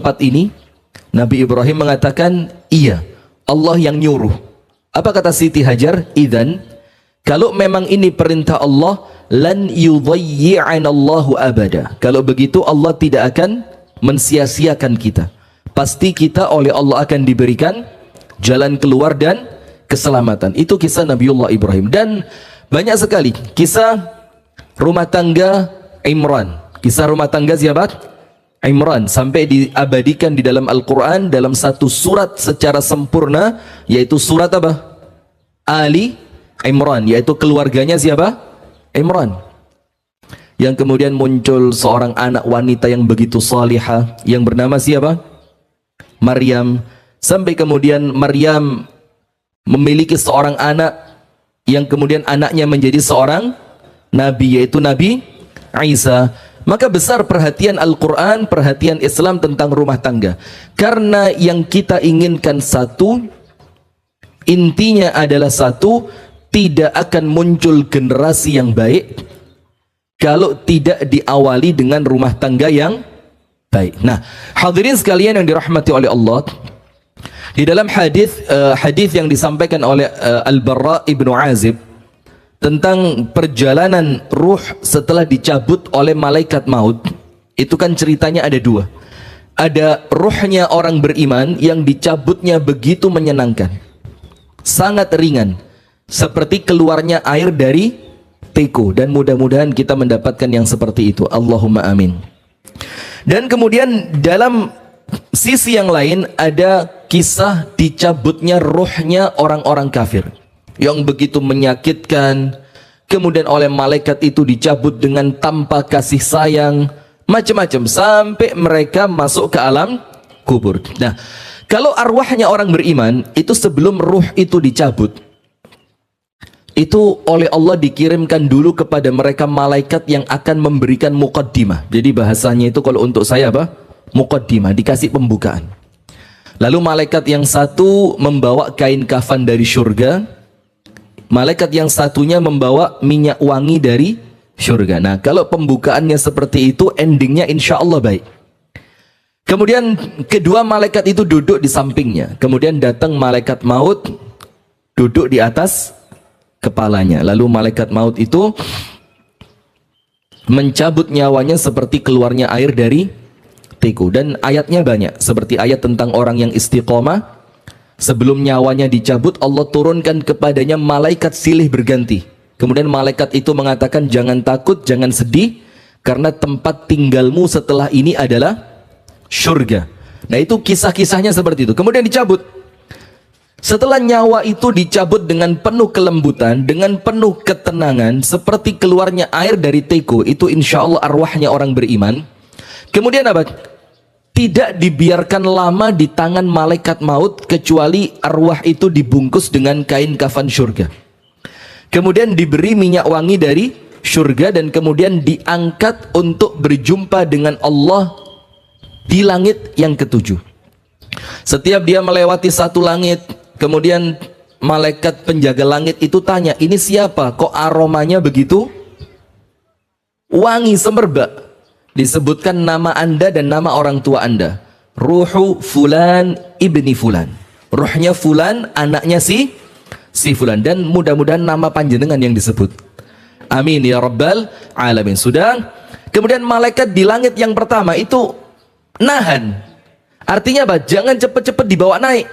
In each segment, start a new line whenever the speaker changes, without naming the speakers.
tempat ini? Nabi Ibrahim mengatakan, iya, Allah yang nyuruh. Apa kata Siti Hajar? Idzan, kalau memang ini perintah Allah, lan yudhayyi'anallahu abada. Kalau begitu Allah tidak akan mensia-siakan kita. Pasti kita oleh Allah akan diberikan jalan keluar dan keselamatan. Itu kisah Nabiullah Ibrahim. Dan banyak sekali kisah rumah tangga Imran. Kisah rumah tangga siapa? Imran, sampai diabadikan di dalam Al-Quran dalam satu surat secara sempurna, yaitu surat apa? Ali Imran, yaitu keluarganya siapa? Imran. Yang kemudian muncul seorang anak wanita yang begitu salihah yang bernama siapa? Maryam. Sampai kemudian Maryam memiliki seorang anak yang kemudian anaknya menjadi seorang nabi, yaitu Nabi Isa. Maka besar perhatian Al-Quran, perhatian Islam tentang rumah tangga. Karena yang kita inginkan satu, intinya adalah satu, tidak akan muncul generasi yang baik kalau tidak diawali dengan rumah tangga yang baik. Nah, hadirin sekalian yang dirahmati oleh Allah, di dalam hadis yang disampaikan oleh Al-Barra ibnu Azib tentang perjalanan ruh setelah dicabut oleh malaikat maut, itu kan ceritanya ada dua. Ada ruhnya orang beriman yang dicabutnya begitu menyenangkan, sangat ringan, seperti keluarnya air dari teko. Dan mudah-mudahan kita mendapatkan yang seperti itu, Allahumma amin. Dan kemudian dalam sisi yang lain ada kisah dicabutnya ruhnya orang-orang kafir yang begitu menyakitkan. Kemudian oleh malaikat itu dicabut dengan tanpa kasih sayang, macam-macam, sampai mereka masuk ke alam kubur. Nah, kalau arwahnya orang beriman itu sebelum ruh itu dicabut, itu oleh Allah dikirimkan dulu kepada mereka malaikat yang akan memberikan muqaddimah. Jadi bahasanya itu kalau untuk saya apa? Muqaddimah, dikasih pembukaan. Lalu malaikat yang satu membawa kain kafan dari surga, malaikat yang satunya membawa minyak wangi dari surga. Nah, kalau pembukaannya seperti itu, endingnya insya Allah baik. Kemudian kedua malaikat itu duduk di sampingnya. Kemudian datang malaikat maut, duduk di atas kepalanya. Lalu malaikat maut itu mencabut nyawanya seperti keluarnya air dari teko. Dan ayatnya banyak, seperti ayat tentang orang yang istiqomah. Sebelum nyawanya dicabut, Allah turunkan kepadanya malaikat silih berganti. Kemudian malaikat itu mengatakan, jangan takut, jangan sedih, karena tempat tinggalmu setelah ini adalah surga. Nah, itu kisah-kisahnya seperti itu. Kemudian dicabut. Setelah nyawa itu dicabut dengan penuh kelembutan, dengan penuh ketenangan, seperti keluarnya air dari teko, itu insya Allah arwahnya orang beriman. Kemudian apa? Tidak dibiarkan lama di tangan malaikat maut, kecuali arwah itu dibungkus dengan kain kafan surga. Kemudian diberi minyak wangi dari surga, dan kemudian diangkat untuk berjumpa dengan Allah di langit yang ketujuh. Setiap dia melewati satu langit, kemudian malaikat penjaga langit itu tanya, ini siapa? Kok aromanya begitu wangi, semerbak? Disebutkan nama anda dan nama orang tua anda. Ruhu fulan ibni fulan. Ruhnya fulan, anaknya si fulan. Dan mudah-mudahan nama panjenengan yang disebut. Amin ya rabbal alamin. Sudah. Kemudian malaikat di langit yang pertama itu nahan. Artinya apa? Jangan cepat-cepat dibawa naik.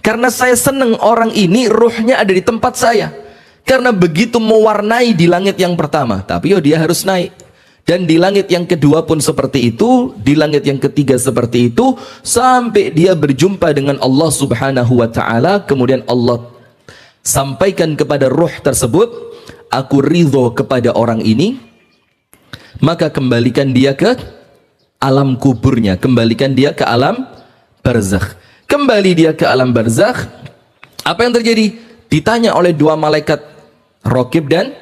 Karena saya senang orang ini ruhnya ada di tempat saya. Karena begitu mewarnai di langit yang pertama. Tapi dia harus naik. Dan di langit yang kedua pun seperti itu, di langit yang ketiga seperti itu, sampai dia berjumpa dengan Allah subhanahu wa ta'ala. Kemudian Allah sampaikan kepada ruh tersebut, aku ridho kepada orang ini, maka kembalikan dia ke alam kuburnya, kembalikan dia ke alam barzakh. Kembali dia ke alam barzakh. Apa yang terjadi? Ditanya oleh dua malaikat, Raqib dan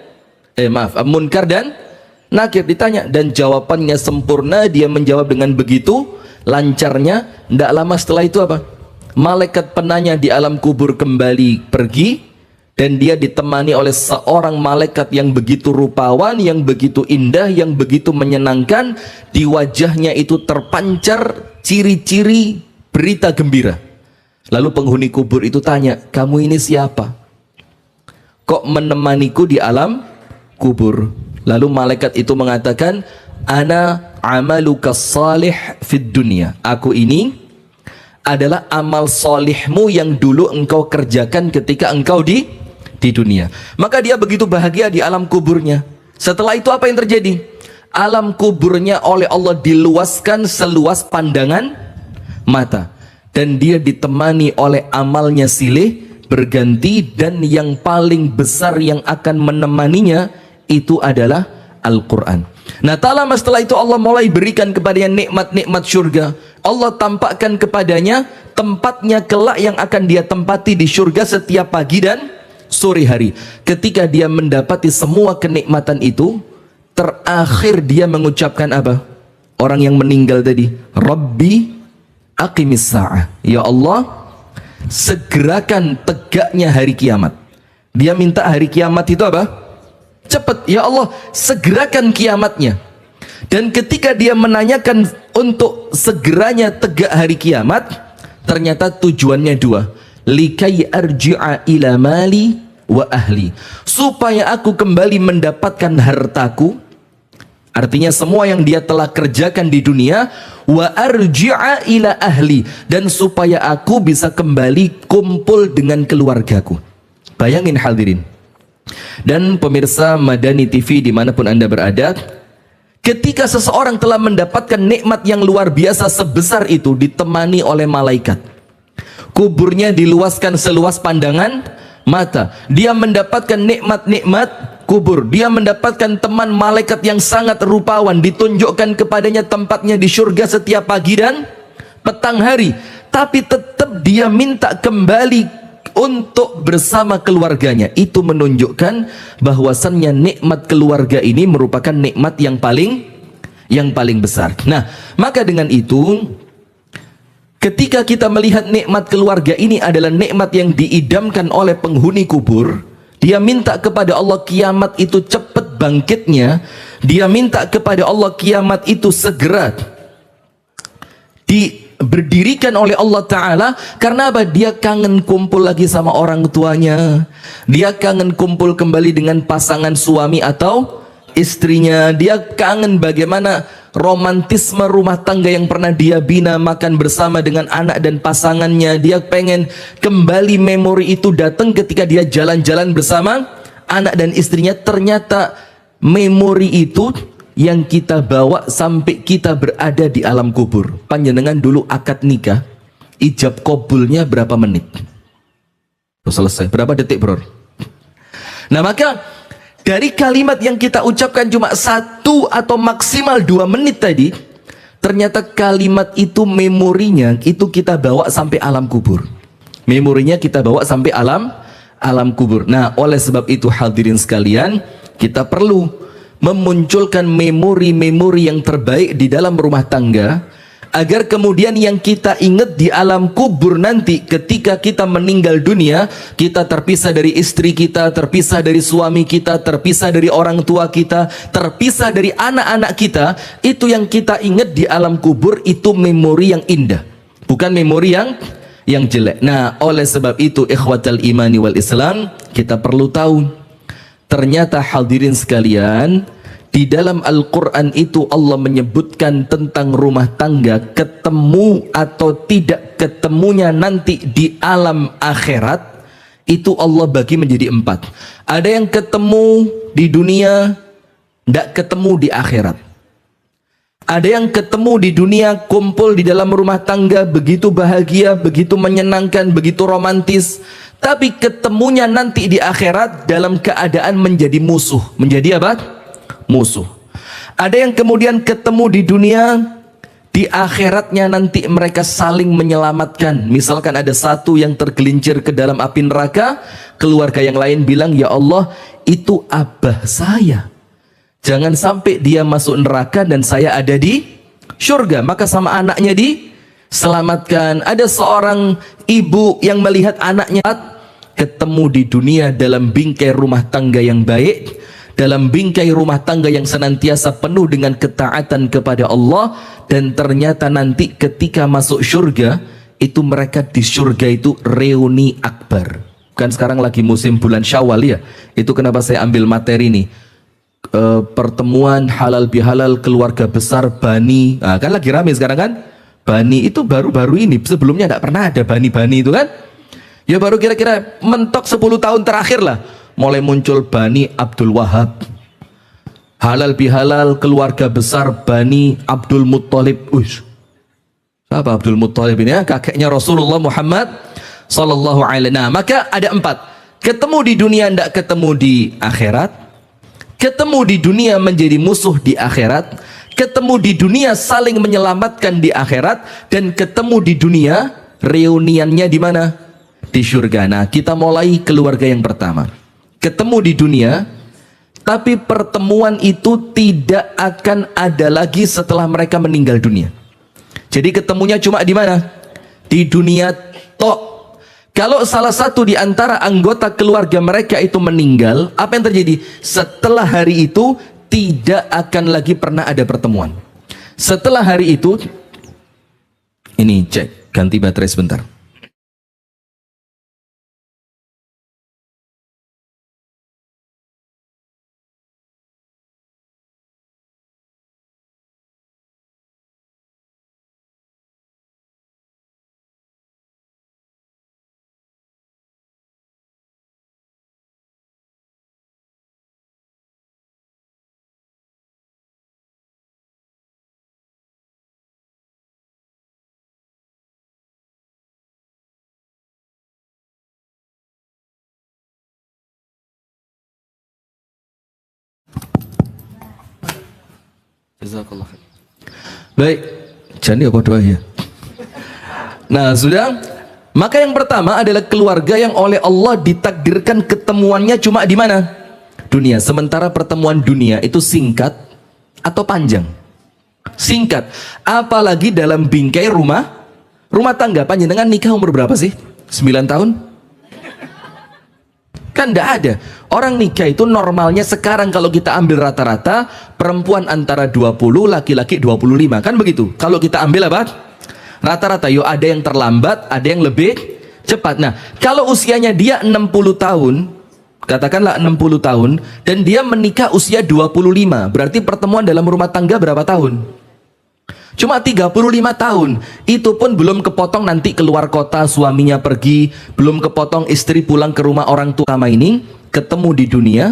Munkar dan Nakir, ditanya, dan jawabannya sempurna. Dia menjawab dengan begitu lancarnya. Tidak lama setelah itu apa? Malaikat penanya di alam kubur kembali pergi, dan dia ditemani oleh seorang malaikat yang begitu rupawan, yang begitu indah, yang begitu menyenangkan. Di wajahnya itu terpancar ciri-ciri berita gembira. Lalu penghuni kubur itu tanya, kamu ini siapa? Kok menemaniku di alam kubur? Lalu malaikat itu mengatakan, ana amaluka salih fid dunya. Aku ini adalah amal solihmu yang dulu engkau kerjakan ketika engkau di dunia. Maka dia begitu bahagia di alam kuburnya. Setelah itu apa yang terjadi? Alam kuburnya oleh Allah diluaskan seluas pandangan mata. Dan dia ditemani oleh amalnya silih berganti, dan yang paling besar yang akan menemaninya itu adalah Al-Quran. Nah, tak lama setelah itu Allah mulai berikan kepadanya nikmat-nikmat surga. Allah tampakkan kepadanya tempatnya kelak yang akan dia tempati di surga setiap pagi dan sore hari. Ketika dia mendapati semua kenikmatan itu, terakhir dia mengucapkan apa? Orang yang meninggal tadi, Rabbi aqimis sa'ah. Ya Allah, segerakan tegaknya hari kiamat. Dia minta hari kiamat itu apa? Cepat, ya Allah, segerakan kiamatnya. Dan ketika dia menanyakan untuk segeranya tegak hari kiamat, ternyata tujuannya dua. Likai arji'a ila mali wa ahli. Supaya aku kembali mendapatkan hartaku. Artinya semua yang dia telah kerjakan di dunia, wa arji'a ila ahli, dan supaya aku bisa kembali kumpul dengan keluargaku. Bayangin hadirin dan pemirsa Madani TV dimanapun anda berada, ketika seseorang telah mendapatkan nikmat yang luar biasa sebesar itu ditemani oleh malaikat, kuburnya diluaskan seluas pandangan mata, dia mendapatkan nikmat-nikmat kubur, dia mendapatkan teman malaikat yang sangat rupawan, ditunjukkan kepadanya tempatnya di surga setiap pagi dan petang hari, tapi tetap dia minta kembali untuk bersama keluarganya. Itu menunjukkan bahwasannya nikmat keluarga ini merupakan nikmat yang paling besar. Nah, maka dengan itu, ketika kita melihat nikmat keluarga ini adalah nikmat yang diidamkan oleh penghuni kubur, dia minta kepada Allah kiamat itu cepat bangkitnya. Dia minta kepada Allah kiamat itu segera berdirikan oleh Allah Ta'ala. Karena apa? Dia kangen kumpul lagi sama orang tuanya. Dia kangen kumpul kembali dengan pasangan suami atau istrinya. Dia kangen bagaimana romantisme rumah tangga yang pernah dia bina, makan bersama dengan anak dan pasangannya. Dia pengen kembali memori itu datang ketika dia jalan-jalan bersama anak dan istrinya. Ternyata memori itu yang kita bawa sampai kita berada di alam kubur. Panjenengan dulu akad nikah, ijab kabulnya berapa menit? Selesai, berapa detik bro? Nah, maka dari kalimat yang kita ucapkan cuma 1 atau maksimal 2 menit tadi, ternyata kalimat itu memorinya itu kita bawa sampai alam kubur. Memorinya kita bawa sampai alam kubur. Nah, oleh sebab itu hadirin sekalian, kita perlu memunculkan memori-memori yang terbaik di dalam rumah tangga, agar kemudian yang kita ingat di alam kubur nanti ketika kita meninggal dunia, kita terpisah dari istri kita, terpisah dari suami kita, terpisah dari orang tua kita, terpisah dari anak-anak kita, itu yang kita ingat di alam kubur itu memori yang indah, bukan memori yang jelek. Nah, oleh sebab itu ikhwatal imani wal Islam, kita perlu tahu, ternyata hadirin sekalian, di dalam Al-Quran itu Allah menyebutkan tentang rumah tangga, ketemu atau tidak ketemunya nanti di alam akhirat, itu Allah bagi menjadi 4. Ada yang ketemu di dunia, tidak ketemu di akhirat. Ada yang ketemu di dunia, kumpul di dalam rumah tangga, begitu bahagia, begitu menyenangkan, begitu romantis, tapi ketemunya nanti di akhirat dalam keadaan menjadi musuh. Menjadi apa? Musuh. Ada yang kemudian ketemu di dunia, di akhiratnya nanti mereka saling menyelamatkan. Misalkan ada satu yang tergelincir ke dalam api neraka, keluarga yang lain bilang, ya Allah, itu abah saya, jangan sampai dia masuk neraka dan saya ada di surga. Maka sama anaknya diselamatkan. Ada seorang ibu yang melihat anaknya ketemu di dunia dalam bingkai rumah tangga yang baik, dalam bingkai rumah tangga yang senantiasa penuh dengan ketaatan kepada Allah, dan ternyata nanti ketika masuk surga itu mereka di surga itu reuni akbar. Kan sekarang lagi musim bulan Syawal ya, itu kenapa saya ambil materi ini, pertemuan halal bihalal keluarga besar Bani. Nah, kan lagi rame sekarang kan, Bani itu baru-baru ini, sebelumnya nggak pernah ada Bani-Bani itu kan. Ya baru kira-kira mentok 10 tahun terakhir lah mulai muncul Bani Abdul Wahab, halal bihalal keluarga besar Bani Abdul Muttalib. Siapa Abdul Muttalib ini ya? Kakeknya Rasulullah Muhammad sallallahu alaihi. Nah, maka ada 4. Ketemu di dunia tidak ketemu di akhirat, ketemu di dunia menjadi musuh di akhirat, ketemu di dunia saling menyelamatkan di akhirat, dan ketemu di dunia reuniannya di mana? Di surga. Nah, kita mulai keluarga yang pertama. Ketemu di dunia, tapi pertemuan itu tidak akan ada lagi setelah mereka meninggal dunia. Jadi ketemunya cuma di mana? Di dunia tok. Kalau salah satu di antara anggota keluarga mereka itu meninggal, apa yang terjadi? Setelah hari itu tidak akan lagi pernah ada pertemuan. Setelah hari itu, ini cek, ganti baterai sebentar. Jazakallah. Baik, jadi apa doa ya? Nah, sudah. Maka yang pertama adalah keluarga yang oleh Allah ditakdirkan ketemuannya cuma di mana? Dunia. Sementara pertemuan dunia itu singkat atau panjang? Singkat. Apalagi dalam bingkai rumah tangga. Panjenengan nikah umur berapa sih? 9 tahun? Kan enggak ada. Orang nikah itu normalnya sekarang kalau kita ambil rata-rata, perempuan antara 20, laki-laki 25, kan begitu. Kalau kita ambil apa? Rata-rata. Yo, ada yang terlambat, ada yang lebih cepat. Nah, kalau usianya dia 60 tahun, katakanlah 60 tahun, dan dia menikah usia 25, berarti pertemuan dalam rumah tangga berapa tahun? Cuma 35 tahun. Itu pun belum kepotong nanti keluar kota, suaminya pergi, belum kepotong istri pulang ke rumah orang tua. Sama ini ketemu di dunia,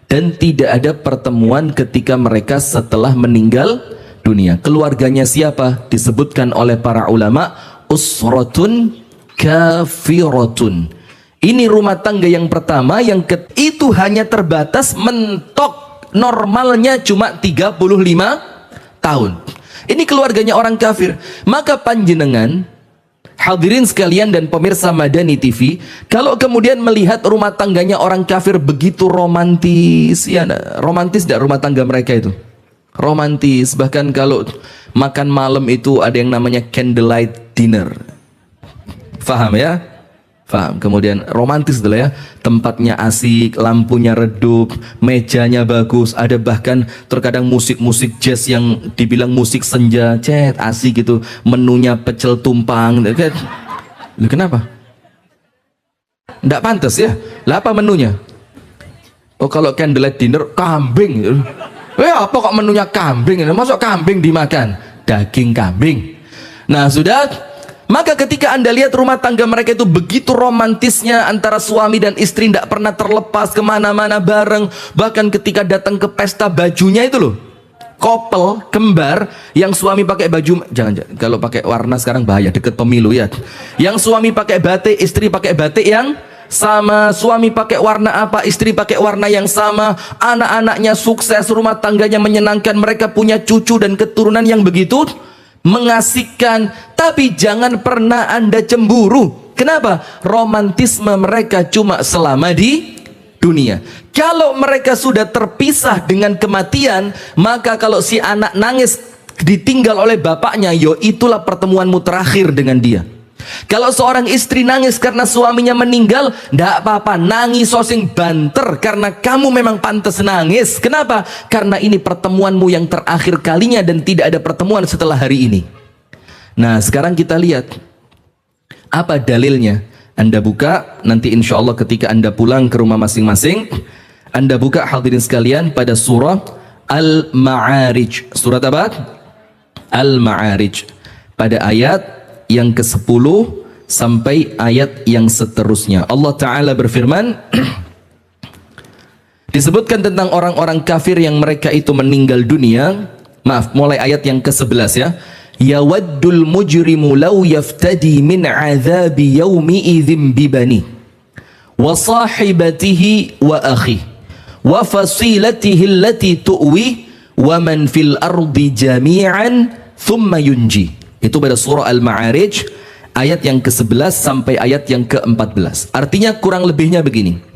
dan tidak ada pertemuan ketika mereka setelah meninggal dunia. Keluarganya siapa? Disebutkan oleh para ulama, usratun kafiratun. Ini rumah tangga yang pertama, yang itu hanya terbatas mentok normalnya cuma 35 tahun. Ini keluarganya orang kafir. Maka panjenengan hadirin sekalian dan pemirsa Madani TV, kalau kemudian melihat rumah tangganya orang kafir begitu romantis, ya romantis tidak rumah tangga mereka itu? Romantis. Bahkan kalau makan malam itu ada yang namanya candlelight dinner. Faham ya? Faham. Kemudian romantis adalah ya, tempatnya asik, lampunya redup, mejanya bagus, ada bahkan terkadang musik-musik jazz yang dibilang musik senja, asik gitu, menunya pecel tumpang. Kenapa? Nggak pantas ya? Lah apa menunya? Oh, kalau candlelight dinner kambing. Apa kok menunya kambing? Masuk kambing dimakan? Daging kambing. Nah, sudah. Maka ketika Anda lihat rumah tangga mereka itu begitu romantisnya, antara suami dan istri tidak pernah terlepas, kemana-mana bareng. Bahkan ketika datang ke pesta, bajunya itu loh, couple kembar, yang suami pakai baju, jangan kalau pakai warna sekarang bahaya, deket pemilu ya. Yang suami pakai batik, istri pakai batik yang sama, suami pakai warna apa, istri pakai warna yang sama, anak-anaknya sukses, rumah tangganya menyenangkan, mereka punya cucu dan keturunan yang begitu mengasihkan. Tapi jangan pernah Anda cemburu. Kenapa? Romantisme mereka cuma selama di dunia. Kalau mereka sudah terpisah dengan kematian, maka kalau si anak nangis ditinggal oleh bapaknya, yo itulah pertemuanmu terakhir dengan dia. Kalau seorang istri nangis karena suaminya meninggal, ndak apa-apa, nangis sosing banter karena kamu memang pantas nangis. Kenapa? Karena ini pertemuanmu yang terakhir kalinya dan tidak ada pertemuan setelah hari ini. Nah, sekarang kita lihat apa dalilnya. Anda buka nanti insya Allah ketika Anda pulang ke rumah masing-masing. Anda buka hadirin sekalian pada surah Al-Ma'arij. Surat apa? Al-Ma'arij. Pada ayat yang ke-10 sampai ayat yang seterusnya. Allah Ta'ala berfirman, disebutkan tentang orang-orang kafir yang mereka itu meninggal dunia. Maaf, mulai ayat yang ke-11 ya. Yawaddul mujrimu law yaftadi min azabi yawmi idzim bibani wa sahibatihi wa akhi wa fasilatihi allati tu'wi wa man fil ardi jami'an thumma yunji. Itu pada surah Al-Ma'arij ayat yang ke-11 sampai ayat yang ke-14. Artinya kurang lebihnya begini.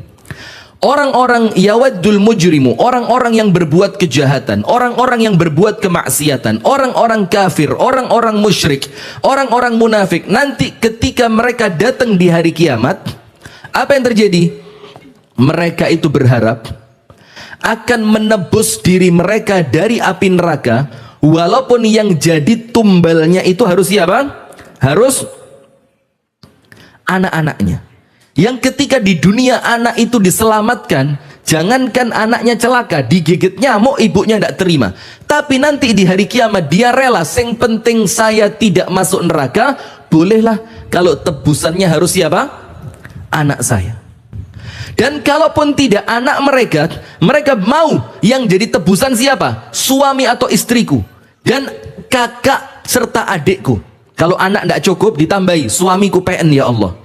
Orang-orang yawaddul mujrimu, orang-orang yang berbuat kejahatan, orang-orang yang berbuat kemaksiatan, orang-orang kafir, orang-orang musyrik, orang-orang munafik, nanti ketika mereka datang di hari kiamat, apa yang terjadi? Mereka itu berharap akan menebus diri mereka dari api neraka, walaupun yang jadi tumbalnya itu harus siapa? Harus anak-anaknya. Yang ketika di dunia anak itu diselamatkan, jangankan anaknya celaka, digigit nyamuk ibunya tidak terima. Tapi nanti di hari kiamat dia rela, yang penting saya tidak masuk neraka. Bolehlah kalau tebusannya harus siapa? Anak saya. Dan kalaupun tidak anak mereka, mereka mau yang jadi tebusan siapa? Suami atau istriku dan kakak serta adikku. Kalau anak tidak cukup ditambahi suamiku PN ya Allah,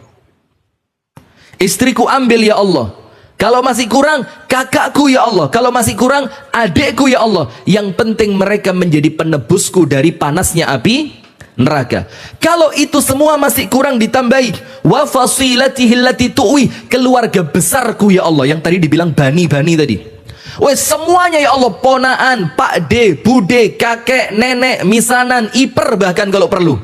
istriku ambil ya Allah, kalau masih kurang kakakku ya Allah, kalau masih kurang adikku ya Allah. Yang penting mereka menjadi penebusku dari panasnya api neraka. Kalau itu semua masih kurang ditambahi wa fasilatihi allati tuwi, keluarga besarku ya Allah, yang tadi dibilang bani-bani tadi. Wes semuanya ya Allah, ponaan, pak de, bude, kakek, nenek, misanan, iper, bahkan kalau perlu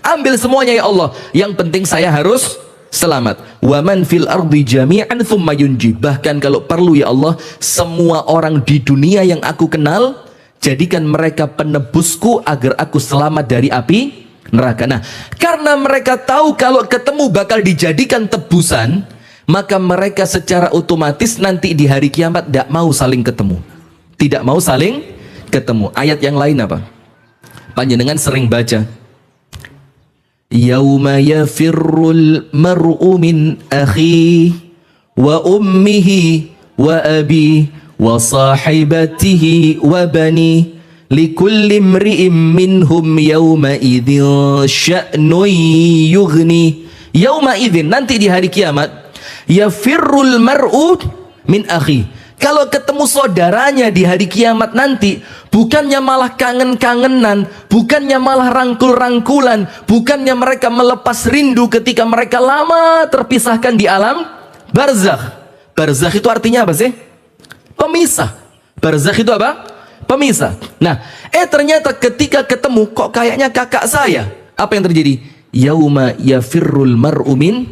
ambil semuanya ya Allah. Yang penting saya harus selamat. Wa man fil ardi jami'an thumma yunji. Bahkan kalau perlu ya Allah, semua orang di dunia yang aku kenal, jadikan mereka penebusku agar aku selamat dari api neraka. Nah, karena mereka tahu kalau ketemu bakal dijadikan tebusan, maka mereka secara otomatis nanti di hari kiamat tidak mau saling ketemu. Tidak mau saling ketemu. Ayat yang lain apa? Panjenengan sering baca, Yauma yafirrul mar'u min akhi wa ummihi wa abi wa sahibatihi wa bani likulli imri'in minhum yawma idzin sya'nun yughni. Yauma idzin, nanti di hari kiamat, yafirrul mar'u min akhi. Kalau ketemu saudaranya di hari kiamat nanti, bukannya malah kangen-kangenan, bukannya malah rangkul-rangkulan, bukannya mereka melepas rindu ketika mereka lama terpisahkan di alam barzakh. Barzakh itu artinya apa sih? Pemisah. Barzakh itu apa? Pemisah. Nah, ternyata ketika ketemu, kok kayaknya kakak saya. Apa yang terjadi? Yauma yafirrul mar'u min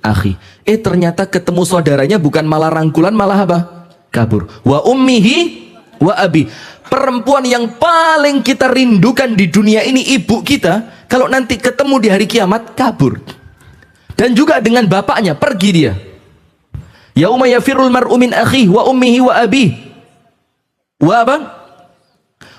akhi. Ternyata ketemu saudaranya bukan malah rangkulan, malah apa? Kabur. Wa ummihi wa abi. Perempuan yang paling kita rindukan di dunia ini, ibu kita, kalau nanti ketemu di hari kiamat, kabur. Dan juga dengan bapaknya, pergi dia. Yauma yafirul mar'u min akhihi wa ummihi wa abi wa apa?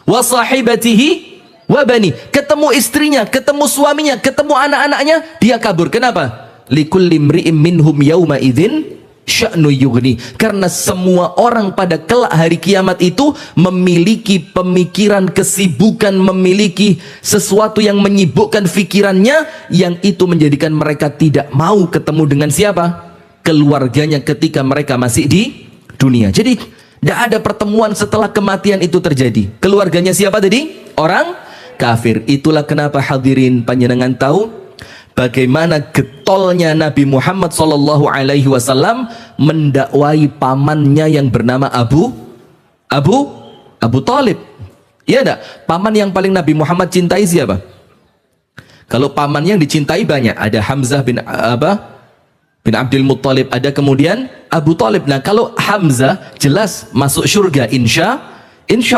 Wa sahibatihi wa bani. Ketemu istrinya, ketemu suaminya, ketemu anak-anaknya, dia kabur. Kenapa? Likulli imri'in minhum yauma idzin sya'nu yughni. Karena semua orang pada kelak hari kiamat itu memiliki pemikiran, kesibukan, memiliki sesuatu yang menyibukkan pikirannya, yang itu menjadikan mereka tidak mau ketemu dengan siapa? Keluarganya ketika mereka masih di dunia. Jadi tidak ada pertemuan setelah kematian itu terjadi. Keluarganya siapa tadi? Orang kafir. Itulah kenapa hadirin panjenengan tahu bagaimana getolnya Nabi Muhammad SAW mendakwai pamannya yang bernama Abu Talib. Iya enggak? Paman yang paling Nabi Muhammad cintai siapa? Kalau pamannya yang dicintai banyak, ada Hamzah bin bin Abdul Muttalib, ada kemudian Abu Talib. Nah, kalau Hamzah jelas masuk surga insya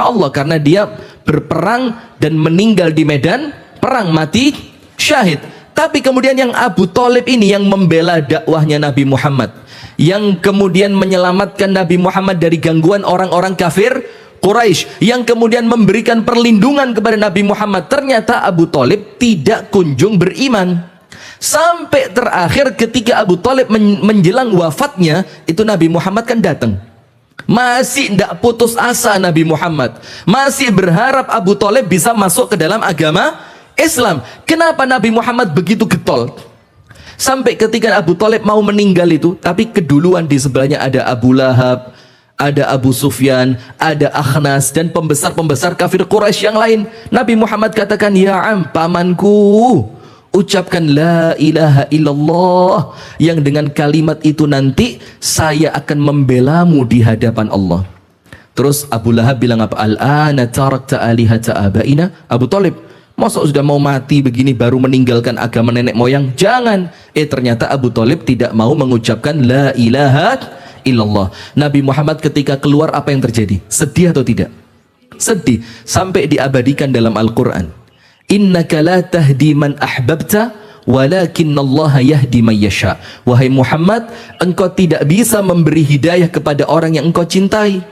Allah, karena dia berperang dan meninggal di medan perang, mati syahid. Tapi kemudian yang Abu Talib ini yang membela dakwahnya Nabi Muhammad, yang kemudian menyelamatkan Nabi Muhammad dari gangguan orang-orang kafir Quraisy, yang kemudian memberikan perlindungan kepada Nabi Muhammad, ternyata Abu Talib tidak kunjung beriman. Sampai terakhir ketika Abu Talib menjelang wafatnya, itu Nabi Muhammad kan datang. Masih tidak putus asa Nabi Muhammad, masih berharap Abu Talib bisa masuk ke dalam agama Islam. Kenapa Nabi Muhammad begitu getol? Sampai ketika Abu Talib mau meninggal itu, tapi keduluan di sebelahnya ada Abu Lahab, ada Abu Sufyan, ada Akhnas, dan pembesar-pembesar kafir Quraisy yang lain. Nabi Muhammad katakan, ya am, pamanku, ucapkan la ilaha illallah, yang dengan kalimat itu nanti saya akan membelamu di hadapan Allah. Terus Abu Lahab bilang apa? Al-ana tarakta alihata abaina. Abu Talib, masa sudah mau mati begini baru meninggalkan agama nenek moyang? Jangan. Ternyata Abu Talib tidak mau mengucapkan la ilaha illallah. Nabi Muhammad ketika keluar apa yang terjadi? Sedih atau tidak? Sedih. Sampai diabadikan dalam Al-Quran, innaka la tahdi man ahbabta walakinnallaha yahdi man yasha. Wahai Muhammad, engkau tidak bisa memberi hidayah kepada orang yang engkau cintai,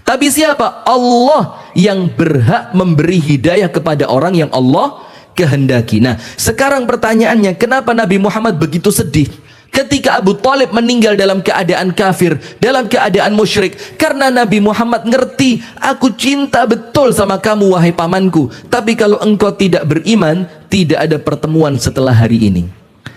tapi siapa? Allah yang berhak memberi hidayah kepada orang yang Allah kehendaki. Nah, sekarang pertanyaannya, kenapa Nabi Muhammad begitu sedih ketika Abu Talib meninggal dalam keadaan kafir, dalam keadaan musyrik? Karena Nabi Muhammad ngerti, aku cinta betul sama kamu wahai pamanku, tapi kalau engkau tidak beriman, tidak ada pertemuan setelah hari ini,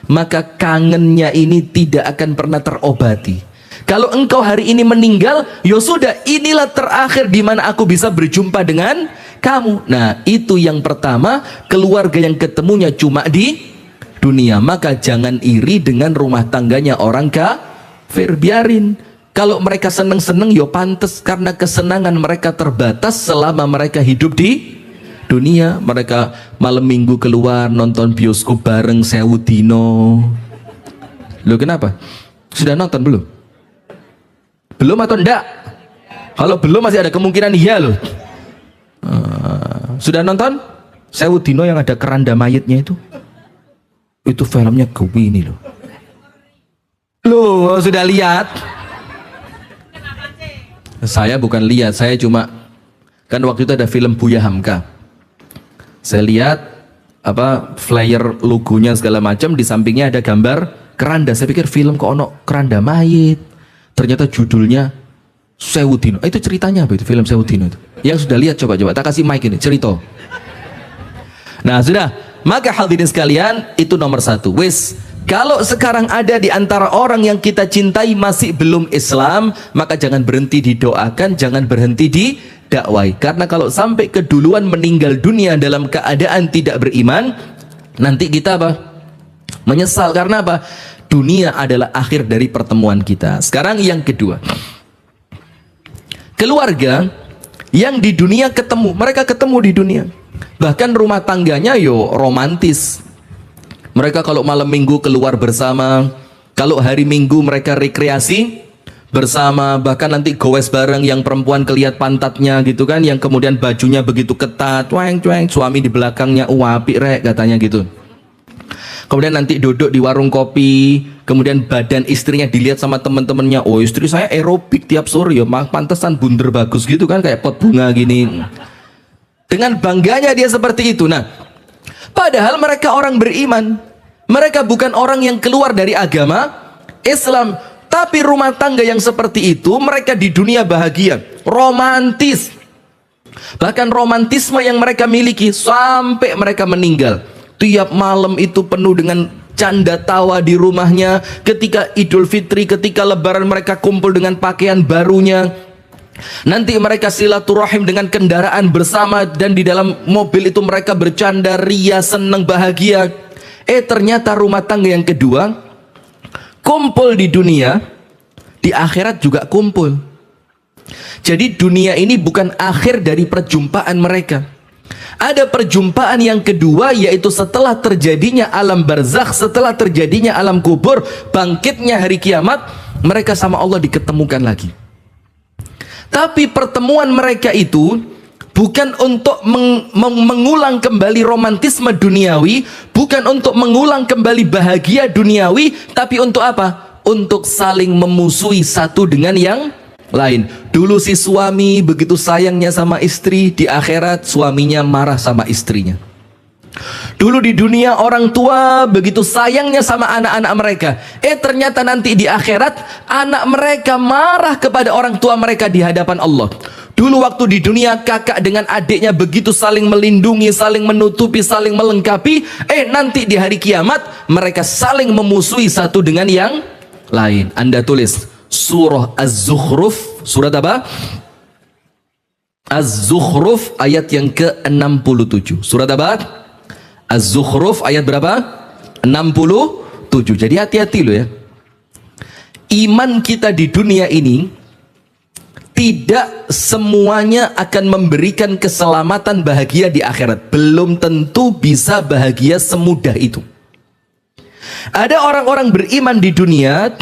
maka kangennya ini tidak akan pernah terobati. Kalau engkau hari ini meninggal, ya sudah, inilah terakhir di mana aku bisa berjumpa dengan kamu. Nah, itu yang pertama, keluarga yang ketemunya cuma di dunia. Maka jangan iri dengan rumah tangganya orang kafir, biarin. Kalau mereka seneng-seneng, yo pantes, karena kesenangan mereka terbatas selama mereka hidup di dunia. Mereka malam minggu keluar nonton bioskop bareng 1000 dino. Loh, kenapa? Sudah nonton belum? Belum atau enggak? Kalau belum masih ada kemungkinan iya loh. Sudah nonton 1000 dino yang ada keranda mayatnya itu? Itu filmnya ini loh. Loh, sudah lihat? Saya bukan lihat, saya cuma, kan waktu itu ada film Buya Hamka. Saya lihat apa flyer logonya segala macam, di sampingnya ada gambar keranda. Saya pikir film kok ono keranda mayit. Ternyata judulnya 1000 dino. Itu ceritanya apa itu film 1000 dino itu? Yang sudah lihat coba tak kasih mic ini cerita. Nah, sudah. Maka hadirin sekalian, itu nomor satu. Wis, kalau sekarang ada di antara orang yang kita cintai masih belum Islam, maka jangan berhenti didoakan, jangan berhenti didakwai. Karena kalau sampai keduluan meninggal dunia dalam keadaan tidak beriman, nanti kita apa? Menyesal. Karena apa? Dunia adalah akhir dari pertemuan kita. Sekarang yang kedua, keluarga yang di dunia ketemu, mereka ketemu di dunia. Bahkan rumah tangganya yo romantis. Mereka kalau malam minggu keluar bersama, kalau hari minggu mereka rekreasi bersama, bahkan nanti goes bareng, yang perempuan kelihat pantatnya gitu kan, yang kemudian bajunya begitu ketat, cueng, suami di belakangnya, apik rek katanya gitu. Kemudian nanti duduk di warung kopi, kemudian badan istrinya dilihat sama teman-temannya, oh istri saya aerobik tiap sore ya, pantesan bunder bagus gitu kan, kayak pot bunga gini. Dengan bangganya dia seperti itu. Nah, padahal mereka orang beriman, mereka bukan orang yang keluar dari agama Islam, tapi rumah tangga yang seperti itu, mereka di dunia bahagia, romantis. Bahkan romantisme yang mereka miliki sampai mereka meninggal. Tiap malam itu penuh dengan canda tawa di rumahnya. Ketika Idul Fitri, ketika Lebaran, mereka kumpul dengan pakaian barunya. Nanti mereka silaturahim dengan kendaraan bersama, dan di dalam mobil itu mereka bercanda, ria, senang, bahagia. Ternyata rumah tangga yang kedua, kumpul di dunia, di akhirat juga kumpul. Jadi dunia ini bukan akhir dari perjumpaan mereka. Ada perjumpaan yang kedua, yaitu setelah terjadinya alam barzakh, setelah terjadinya alam kubur, bangkitnya hari kiamat, mereka sama Allah diketemukan lagi. Tapi pertemuan mereka itu bukan untuk mengulang kembali romantisme duniawi, bukan untuk mengulang kembali bahagia duniawi, tapi untuk apa? Untuk saling memusuhi satu dengan yang lain. Dulu si suami begitu sayangnya sama istri, di akhirat suaminya marah sama istrinya. Dulu di dunia orang tua begitu sayangnya sama anak-anak mereka, ternyata nanti di akhirat anak mereka marah kepada orang tua mereka di hadapan Allah. Dulu waktu di dunia kakak dengan adiknya begitu saling melindungi, saling menutupi, saling melengkapi, nanti di hari kiamat mereka saling memusuhi satu dengan yang lain. Anda tulis surah Az-Zukhruf, surat apa? Az-Zukhruf ayat yang ke-67. Surat apa? Az-Zukhruf ayat berapa? 67. Jadi hati-hati loh ya. Iman kita di dunia ini tidak semuanya akan memberikan keselamatan bahagia di akhirat. Belum tentu bisa bahagia semudah itu. Ada orang-orang beriman di dunia,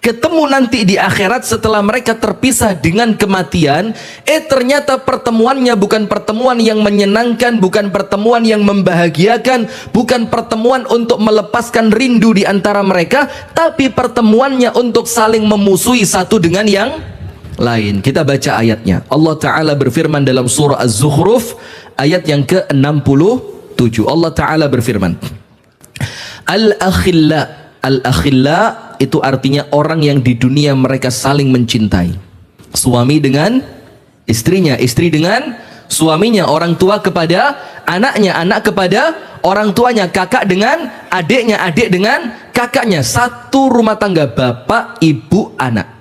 ketemu nanti di akhirat setelah mereka terpisah dengan kematian, ternyata pertemuannya bukan pertemuan yang menyenangkan, bukan pertemuan yang membahagiakan, bukan pertemuan untuk melepaskan rindu di antara mereka, tapi pertemuannya untuk saling memusuhi satu dengan yang lain. Kita baca ayatnya. Allah Ta'ala berfirman dalam surah Az-Zukhruf ayat yang ke-67. Allah Ta'ala berfirman, Al-akhilla. Al-akhilla itu artinya orang yang di dunia mereka saling mencintai. Suami dengan istrinya, istri dengan suaminya, orang tua kepada anaknya, anak kepada orang tuanya, kakak dengan adiknya, adik dengan kakaknya. Satu rumah tangga, bapak, ibu, anak.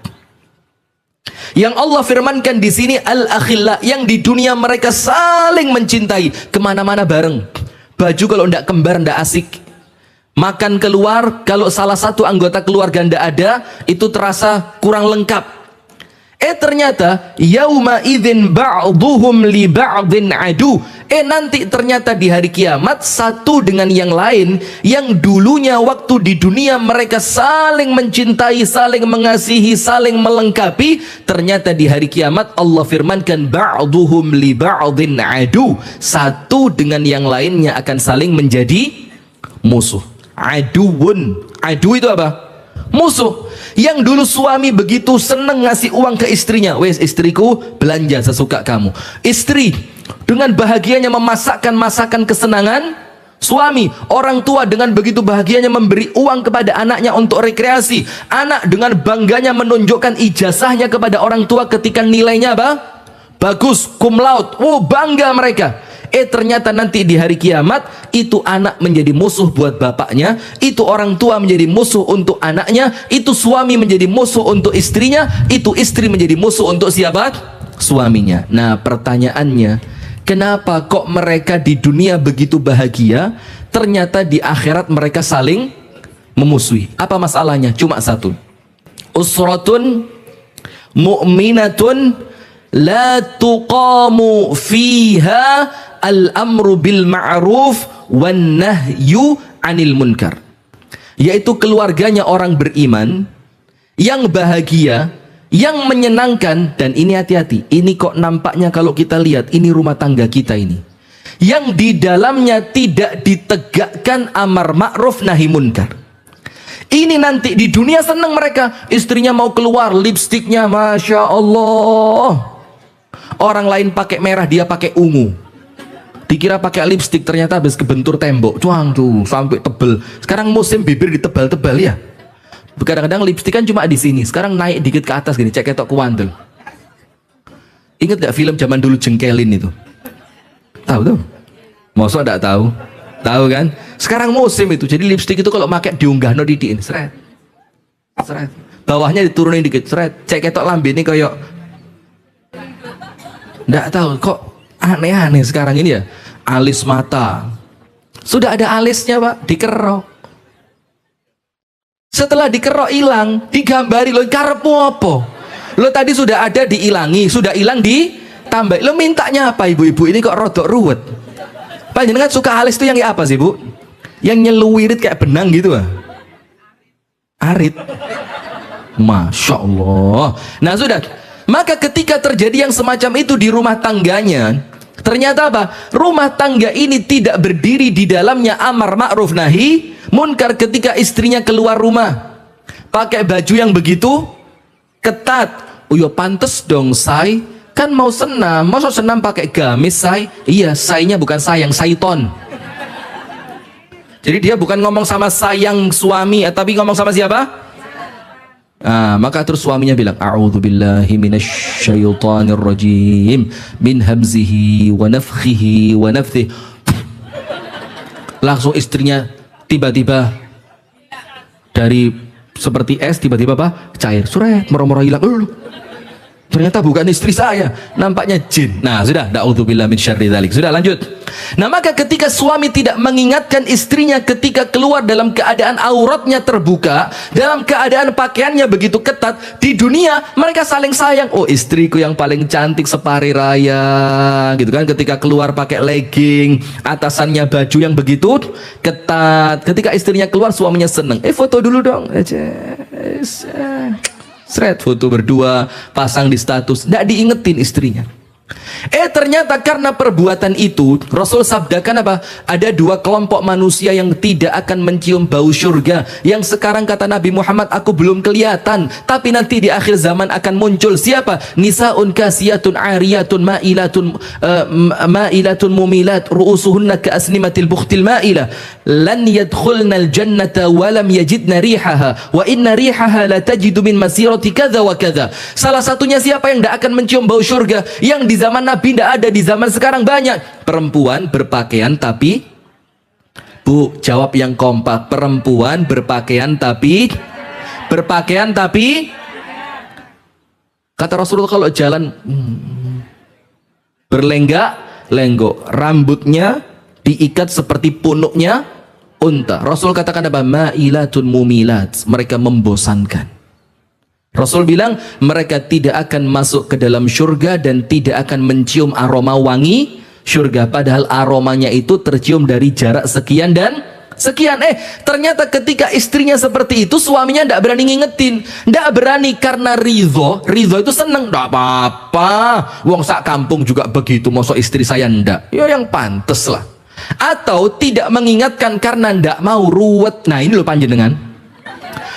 Yang Allah firmankan di sini al-akhilla, yang di dunia mereka saling mencintai, kemana-mana bareng. Baju kalau ndak kembar ndak asik. Makan keluar, kalau salah satu anggota keluarga ndak ada, itu terasa kurang lengkap. Ternyata yauma idzin ba'dhuhum li ba'dhin adu. Nanti ternyata di hari kiamat satu dengan yang lain, yang dulunya waktu di dunia mereka saling mencintai, saling mengasihi, saling melengkapi, ternyata di hari kiamat Allah firmankan ba'dhuhum li ba'dhin adu. Satu dengan yang lainnya akan saling menjadi musuh. Aduun. Adu itu apa? Musuh. Yang dulu suami begitu senang ngasih uang ke istrinya, wes istriku belanja sesuka kamu. Istri dengan bahagianya memasakkan masakan kesenangan suami. Orang tua dengan begitu bahagianya memberi uang kepada anaknya untuk rekreasi. Anak dengan bangganya menunjukkan ijazahnya kepada orang tua ketika nilainya apa? Bagus, cum laude. Bangga mereka. Ternyata nanti di hari kiamat itu anak menjadi musuh buat bapaknya, itu orang tua menjadi musuh untuk anaknya, itu suami menjadi musuh untuk istrinya, itu istri menjadi musuh untuk siapa? Suaminya. Nah, pertanyaannya, kenapa kok mereka di dunia begitu bahagia, ternyata di akhirat mereka saling memusuhi? Apa masalahnya? Cuma satu. Usratun mu'minatun la tuqamu fiha al-amru bil ma'ruf wan nahyu 'anil munkar. Yaitu keluarganya orang beriman yang bahagia, yang menyenangkan. Dan ini hati-hati, ini kok nampaknya kalau kita lihat ini rumah tangga kita ini, yang di dalamnya tidak ditegakkan amar ma'ruf nahi munkar. Ini nanti di dunia senang mereka, istrinya mau keluar lipstiknya Masya Allah, orang lain pakai merah dia pakai ungu, dikira pakai lipstik, ternyata habis kebentur tembok, cuang tuh sampai tebel. Sekarang musim bibir ditebal-tebal ya. Kadang-kadang lipstik kan cuma di sini, sekarang naik dikit ke atas gini, cek ketok kuandel. Ingat gak film zaman dulu Jengkelin itu? Tahu tuh? Masa enggak tahu? Tahu kan? Sekarang musim itu, jadi lipstik itu kalau pakai diunggah no didiin, seret, seret. Bawahnya diturunin dikit, seret. Cek ketok lambe ini kayak enggak tahu kok aneh-aneh sekarang ini ya. Alis mata sudah ada alisnya pak, dikerok. Setelah dikerok hilang, digambari, lo karepmu apa? Lo tadi sudah ada diilangi, sudah hilang tambah. Lo mintanya apa ibu-ibu ini kok rodok ruwet? Panjenengan suka alis itu yang kayak apa sih bu? Yang nyeluwirit kayak benang gitu ah? Arit. Masya Allah. Nah sudah. Maka ketika terjadi yang semacam itu di rumah tangganya, ternyata apa? Rumah tangga ini tidak berdiri di dalamnya amar ma'ruf nahi munkar ketika istrinya keluar rumah pakai baju yang begitu ketat. Oh ya pantes dong say, kan mau senam, masa senam pakai gamis say? Iya, saynya bukan sayang, saiton. Jadi dia bukan ngomong sama sayang suami, tapi ngomong sama siapa? Maka terus suaminya bilang, a'udzubillahi minasyaitonir rajim min hamzihi wa nafthihi wa nafthihi. Langsung istrinya tiba-tiba dari seperti es tiba-tiba apa? Cair, suret, moro-moro hilang. Ternyata bukan istri saya, nampaknya jin. Nah sudah, na'udzubillah min syarri dzalik. Sudah lanjut. Nah maka ketika suami tidak mengingatkan istrinya ketika keluar dalam keadaan auratnya terbuka, dalam keadaan pakaiannya begitu ketat, di dunia mereka saling sayang. Oh istriku yang paling cantik separi raya, gitu kan? Ketika keluar pakai legging, atasannya baju yang begitu ketat. Ketika istrinya keluar suaminya seneng. Foto dulu dong. Seret foto berdua, pasang di status, tidak diingetin istrinya. Ternyata karena perbuatan itu Rasul sabdakan apa? Ada dua kelompok manusia yang tidak akan mencium bau surga, yang sekarang kata Nabi Muhammad aku belum kelihatan, tapi nanti di akhir zaman akan muncul. Siapa? Nisaun kasiyatun ariyatun ma'ilatun mumilat ru'usuhunna ka'asnimatil bukhtil ma'ilah lan yadkhulnal jannata walam yajidna rihaha wa inna rihaha la tajidu min masirati kadza wa kadza. Salah satunya siapa yang tidak akan mencium bau surga? Yang di zaman Nabi tidak ada, di zaman sekarang banyak. Perempuan berpakaian tapi, bu, jawab yang kompak. Perempuan berpakaian tapi kata Rasulullah kalau jalan berlenggak-lenggok, rambutnya diikat seperti punuknya unta. Rasul katakan apa? Ma'ilatun mumilat, mereka membosankan. Rasul bilang mereka tidak akan masuk ke dalam surga dan tidak akan mencium aroma wangi surga, padahal aromanya itu tercium dari jarak sekian dan sekian. Ternyata ketika istrinya seperti itu, suaminya tidak berani ngingetin, tidak berani karena ridho itu seneng, tidak apa-apa, wong sak kampung juga begitu, masa istri saya ndak, ya yang pantes lah. Atau tidak mengingatkan karena ndak mau ruwet. Nah ini loh panjenengan,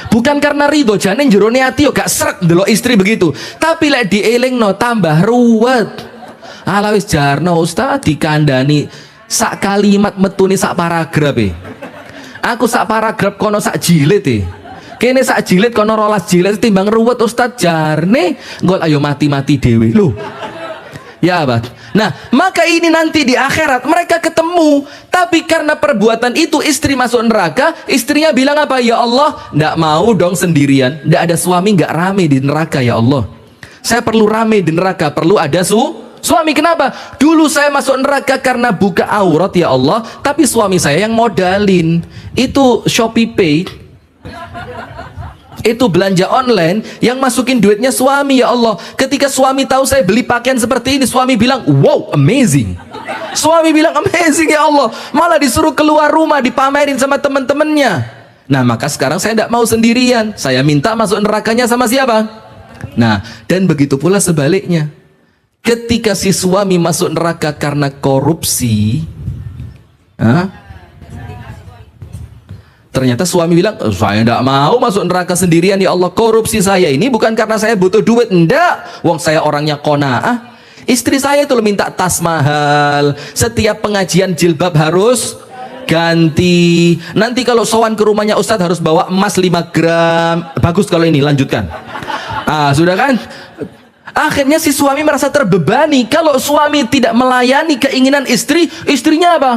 bukan karena ridho, jane jerone ati yo gak srek ndelok istri begitu, tapi lek dielingno tambah ruwet. Ala wis jarno Ustaz dikandani sak kalimat metune sak paragraf aku sak paragraf kono sak jilid kene sak jilid kono 12 jilid timbang ruwet Ustaz jarne ngol ayo mati-mati dewe lho. Ya abad. Nah maka ini nanti di akhirat mereka ketemu, tapi karena perbuatan itu istri masuk neraka. Istrinya bilang apa? Ya Allah, ndak mau dong sendirian, ndak ada suami, nggak rame di neraka. Ya Allah, saya perlu rame di neraka, perlu ada suami. Kenapa? Dulu saya masuk neraka karena buka aurat ya Allah, tapi suami saya yang modalin. Itu Shopee Pay, itu belanja online yang masukin duitnya suami. Ya Allah, ketika suami tahu saya beli pakaian seperti ini, suami bilang wow amazing. Suami bilang amazing ya Allah, malah disuruh keluar rumah dipamerin sama teman-temannya. Nah maka sekarang saya tidak mau sendirian, saya minta masuk nerakanya sama siapa? Nah dan begitu pula sebaliknya, ketika si suami masuk neraka karena korupsi, ternyata suami bilang, saya tidak mau masuk neraka sendirian ya Allah, korupsi saya ini bukan karena saya butuh duit, enggak, wong saya orangnya qanaah. Istri saya itu minta tas mahal, setiap pengajian jilbab harus ganti, nanti kalau sowan ke rumahnya Ustadz harus bawa emas 5 gram. Bagus kalau ini, lanjutkan. Sudah kan? Akhirnya si suami merasa terbebani. Kalau suami tidak melayani keinginan istri, istrinya apa?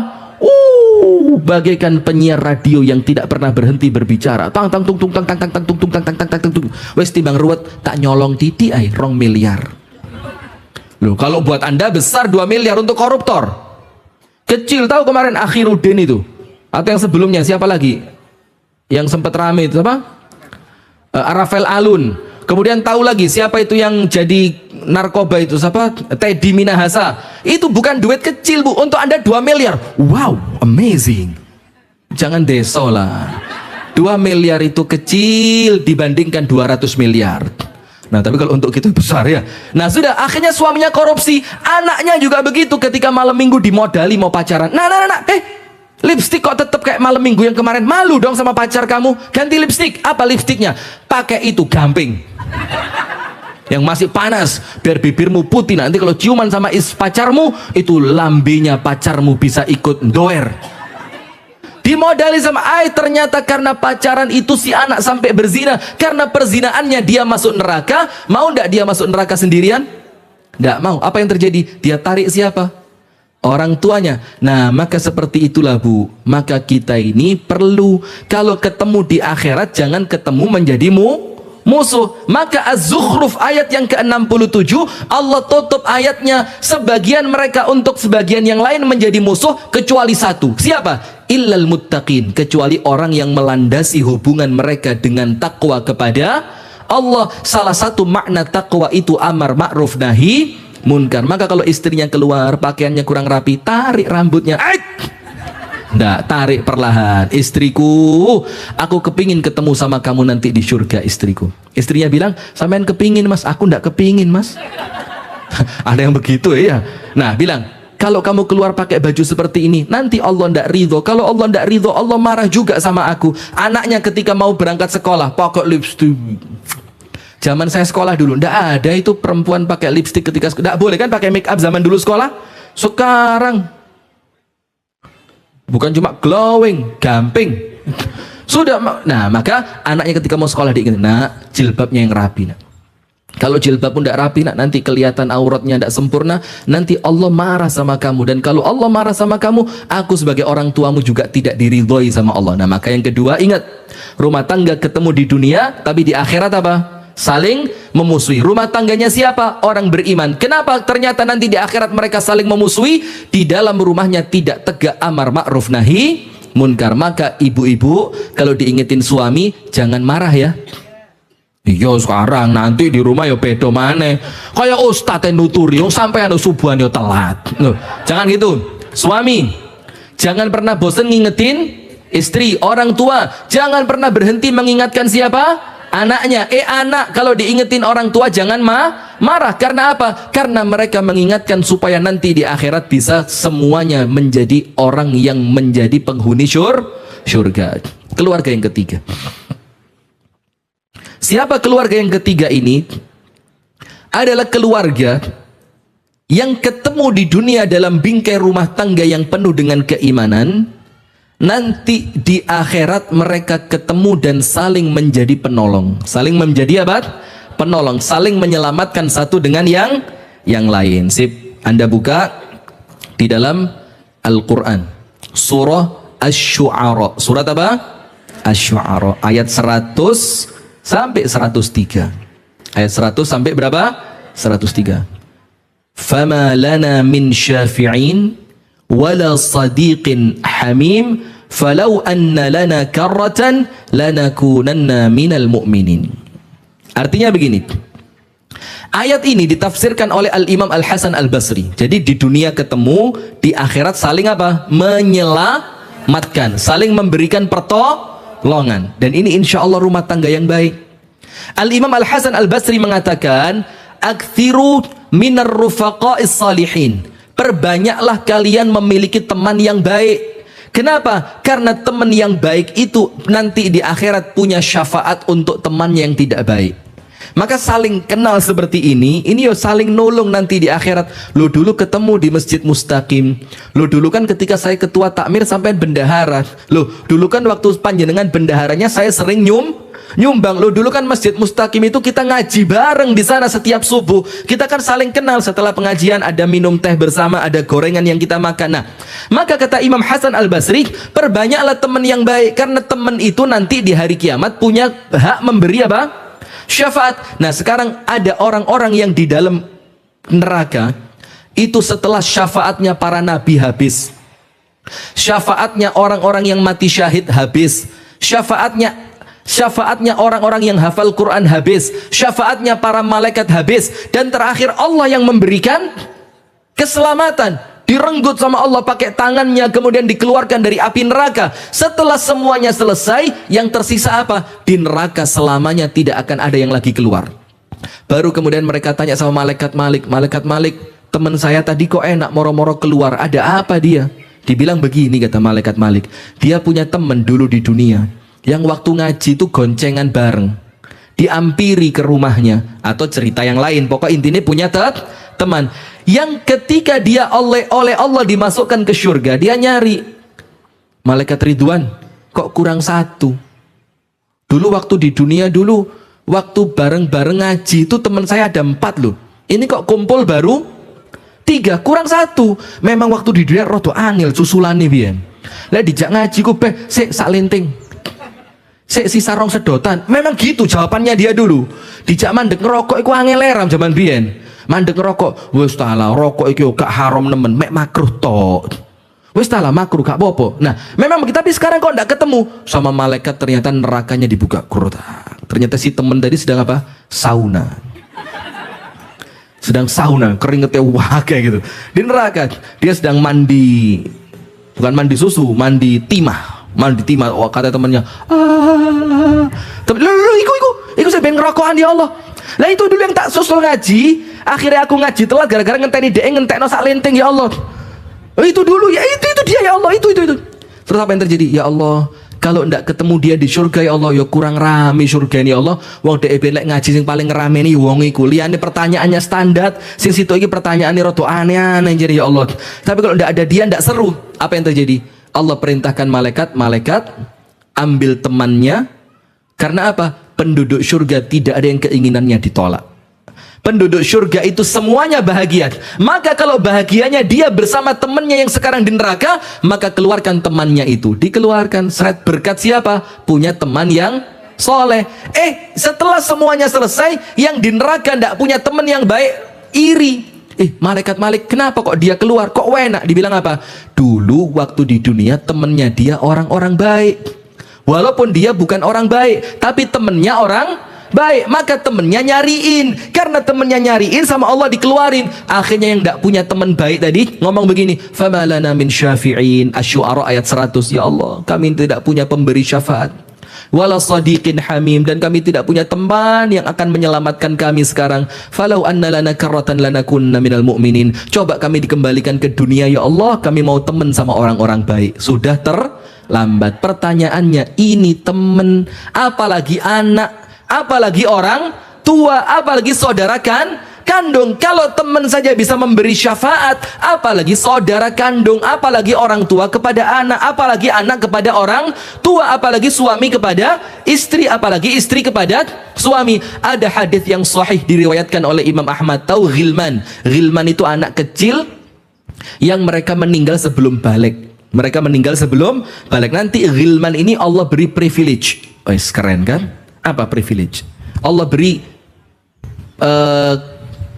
Bagaikan penyiar radio yang tidak pernah berhenti berbicara. Tang tang tung tung tang tang tang tang tung tung tang tang tang tang tung. Wes timbang ruwet tak nyolong titi 2 miliar. Loh, kalau buat Anda besar 2 miliar untuk koruptor. Kecil. Tahu kemarin Akhiruddin itu? Atau yang sebelumnya siapa lagi? Yang sempat rame itu apa? Rafael Alun. Kemudian tahu lagi siapa itu yang jadi narkoba itu, siapa? Teddy Minahasa. Itu bukan duit kecil, Bu. Untuk Anda 2 miliar. Wow, amazing. Jangan deso lah. 2 miliar itu kecil dibandingkan 200 miliar. Nah, tapi kalau untuk kita besar ya. Nah, sudah, akhirnya suaminya korupsi, anaknya juga begitu. Ketika malam minggu dimodali mau pacaran. Nah, lipstik kok tetap kayak malam minggu yang kemarin. Malu dong sama pacar kamu. Ganti lipstik. Apa lipstiknya? Pakai itu, gamping. Yang masih panas, biar bibirmu putih. Nanti kalau ciuman sama pacarmu, itu lambinya pacarmu bisa ikut doer. Dimodali sama ternyata karena pacaran itu si anak sampai berzina. Karena perzinaannya dia masuk neraka. Mau ndak dia masuk neraka sendirian? Ndak mau. Apa yang terjadi? Dia tarik siapa? Orang tuanya. Nah, maka seperti itulah, Bu. Maka kita ini perlu, kalau ketemu di akhirat, jangan ketemu menjadi musuh. Maka Az-Zukhruf ayat yang ke-67, Allah tutup ayatnya, sebagian mereka untuk sebagian yang lain menjadi musuh, kecuali satu. Siapa? Illal muttaqin, kecuali orang yang melandasi hubungan mereka dengan takwa kepada Allah. Salah satu makna takwa itu amar ma'ruf nahi munkar. Maka kalau istrinya keluar pakaiannya kurang rapi, tarik rambutnya. Nggak, tarik perlahan. Istriku, aku kepingin ketemu sama kamu nanti di surga, istriku. Istrinya bilang, sampean kepingin mas, aku nggak kepingin mas. Ada yang begitu ya. Nah, bilang, kalau kamu keluar pakai baju seperti ini, nanti Allah ndak ridho. Kalau Allah ndak ridho, Allah marah juga sama aku. Anaknya ketika mau berangkat sekolah, pakai lipstick. Zaman saya sekolah dulu, ndak ada itu perempuan pakai lipstick ketika ndak boleh kan pakai make up zaman dulu sekolah. Sekarang bukan cuma glowing, gamping. Sudah, nah maka anaknya ketika mau sekolah diingetin, nak, jilbabnya yang rapi, nak. Kalau jilbab pun tidak rapi, nak, nanti kelihatan auratnya tidak sempurna, nanti Allah marah sama kamu. Dan kalau Allah marah sama kamu, aku sebagai orang tuamu juga tidak diridhoi sama Allah. Nah, maka yang kedua, ingat, rumah tangga ketemu di dunia, tapi di akhirat apa? Saling memusuhi. Rumah tangganya siapa? Orang beriman. Kenapa ternyata nanti di akhirat mereka saling memusuhi? Di dalam rumahnya tidak tegak amar ma'ruf nahi munkar. Maka ibu-ibu, kalau diingetin suami, jangan marah ya. Iya sekarang, nanti di rumah ya beda maneh. Kayak ustadz yang nuturi, yang sampai anu subuhan ya telat. Loh, jangan gitu. Suami, jangan pernah bosan ngingetin istri. Orang tua, jangan pernah berhenti mengingatkan siapa? Anaknya. Anak kalau diingetin orang tua jangan marah. Karena apa? Karena mereka mengingatkan supaya nanti di akhirat bisa semuanya menjadi orang yang menjadi penghuni surga. Keluarga yang ketiga. Siapa keluarga yang ketiga ini? Adalah keluarga yang ketemu di dunia dalam bingkai rumah tangga yang penuh dengan keimanan. Nanti di akhirat mereka ketemu dan saling menjadi penolong. Saling menjadi apa? Penolong. Saling menyelamatkan satu dengan yang lain. Sip, Anda buka di dalam Al-Quran. Surah Asy-Syu'ara. Surat apa? Asy-Syu'ara. Ayat 100 sampai 103. Ayat 100 sampai berapa? 103. Fama lana min syafi'in wala sadiqin hamim falau anna lana karratan lanakunanna minal mu'minin. Artinya begini, ayat ini ditafsirkan oleh Al-Imam Al-Hasan Al-Basri. Jadi di dunia ketemu, di akhirat saling apa? Menyelamatkan, saling memberikan pertolongan. Dan ini insya Allah rumah tangga yang baik. Al-Imam Al-Hasan Al-Basri mengatakan, aktsiru minar rufaqa'is salihin. Perbanyaklah kalian memiliki teman yang baik. Kenapa? Karena teman yang baik itu nanti di akhirat punya syafaat untuk teman yang tidak baik. Maka saling kenal seperti ini yo saling nolong nanti di akhirat. Lo dulu ketemu di Masjid Mustaqim. Lo dulu kan ketika saya ketua takmir sampai bendahara. Lo dulu kan waktu panjenengan bendaharanya saya sering nyumbang. Lo dulu kan Masjid Mustaqim itu kita ngaji bareng di sana setiap subuh. Kita kan saling kenal. Setelah pengajian ada minum teh bersama, ada gorengan yang kita makan. Nah, maka kata Imam Hasan Al-Basri, perbanyaklah teman yang baik, karena teman itu nanti di hari kiamat punya hak memberi apa? Syafaat. Nah, sekarang ada orang-orang yang di dalam neraka itu setelah syafaatnya para nabi habis, syafaatnya orang-orang yang mati syahid habis, syafaatnya syafaatnya orang-orang yang hafal Quran habis, syafaatnya para malaikat habis, dan terakhir Allah yang memberikan keselamatan, direnggut sama Allah pakai tangannya, kemudian dikeluarkan dari api neraka. Setelah semuanya selesai, yang tersisa apa? Di neraka selamanya, tidak akan ada yang lagi keluar. Baru kemudian mereka tanya sama malaikat Malik, malaikat Malik, teman saya tadi kok enak moro-moro keluar, ada apa dia? Dibilang begini, kata malaikat Malik, dia punya teman dulu di dunia yang waktu ngaji itu goncengan bareng, diampiri ke rumahnya, atau cerita yang lain, pokok intinya punya teman yang ketika dia oleh Allah dimasukkan ke surga, dia nyari, malaikat Ridwan kok kurang satu. Dulu waktu di dunia dulu, waktu bareng-bareng ngaji itu teman saya ada 4 loh, ini kok kumpul baru 3, kurang 1. Memang waktu di dunia rodo angel susulane biyen. Lah dijak ngaji ku beh sik sak lenting, sik sisa rong sedotan. Memang gitu jawabannya dia dulu. Dijak mandek ngerokok iku angel leram zaman biyen. Mandek ngerokok, wis ta lah rokok iki gak haram nemen, mek makruh tok. Wis ta lah makruh gak apa-apa. Nah, memang begitu, tapi sekarang kok ndak ketemu sama malaikat, ternyata nerakanya dibuka. Ternyata si temen tadi sedang apa? Sauna. Sedang sauna, keringetnya wah kayak gitu. Di neraka dia sedang mandi, bukan mandi susu, mandi timah. Mandi timah. Oh, kata temannya, iku saya pengen ngerokokan ya Allah. Lah itu dulu yang tak susul ngaji, akhirnya aku ngaji telat gara-gara ngenteni dhek ngentekno sak lenting ya Allah. Itu dulu ya, itu dia ya Allah, itu. Terus apa yang terjadi? Ya Allah, kalau ndak ketemu dia di surga ya Allah, ya kurang rame surga ini ya Allah. Wong dhek belek ngaji sing paling rame ni wong iku. Liyane pertanyaannya standar, sing situ iki pertanyaane rada aneh-aneh jadi ya Allah. Tapi kalau ndak ada dia ndak seru. Apa yang terjadi? Allah perintahkan malaikat ambil temannya. Karena apa? Penduduk surga tidak ada yang keinginannya ditolak. Penduduk surga itu semuanya bahagia. Maka kalau bahagianya dia bersama temannya yang sekarang di neraka, maka keluarkan temannya itu. Dikeluarkan, seret berkat siapa? Punya teman yang soleh. Setelah semuanya selesai, yang di neraka tidak punya teman yang baik, iri. Malaikat Malik, kenapa kok dia keluar? Kok enak? Dibilang apa? Dulu waktu di dunia temannya dia orang-orang baik. Walaupun dia bukan orang baik, tapi temennya orang baik, maka temennya nyariin. Karena temennya nyariin sama Allah dikeluarin. Akhirnya yang tidak punya teman baik tadi ngomong begini, famalana min syafi'in. Asy-Syu'ara ayat 100. Ya Allah, kami tidak punya pemberi syafaat, wala sadiqin hamim, dan kami tidak punya teman yang akan menyelamatkan kami sekarang. Falau anna lana karratan lanakunna minal mu'minin. Coba kami dikembalikan ke dunia ya Allah, kami mau teman sama orang-orang baik. Sudah terlambat. Pertanyaannya, ini teman, apalagi anak, apalagi orang tua, apalagi saudara kandung. Kalau teman saja bisa memberi syafaat, apalagi saudara kandung, apalagi orang tua kepada anak, apalagi anak kepada orang tua, apalagi suami kepada istri, apalagi istri kepada suami. Ada hadis yang sahih diriwayatkan oleh Imam Ahmad. Tahu Ghilman? Ghilman itu anak kecil yang mereka meninggal sebelum balik. Mereka meninggal sebelum balik. Nanti Ghilman ini Allah beri privilege. Keren kan? Apa privilege? Allah beri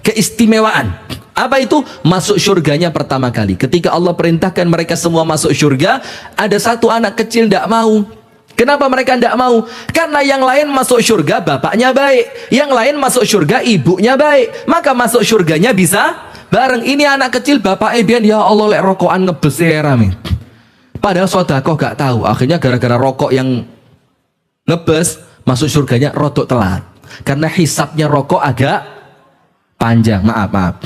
keistimewaan. Apa itu? Masuk surganya pertama kali. Ketika Allah perintahkan mereka semua masuk surga, ada satu anak kecil tidak mau. Kenapa mereka tidak mau? Karena yang lain masuk surga bapaknya baik, yang lain masuk surga ibunya baik, maka masuk surganya bisa bareng. Ini anak kecil bapaknya biar ya Allah lek rokokan ngebeser. Padahal sodakoh gak tahu. Akhirnya gara-gara rokok yang ngebes, masuk surganya rodok telat. Karena hisapnya rokok agak panjang. Maaf.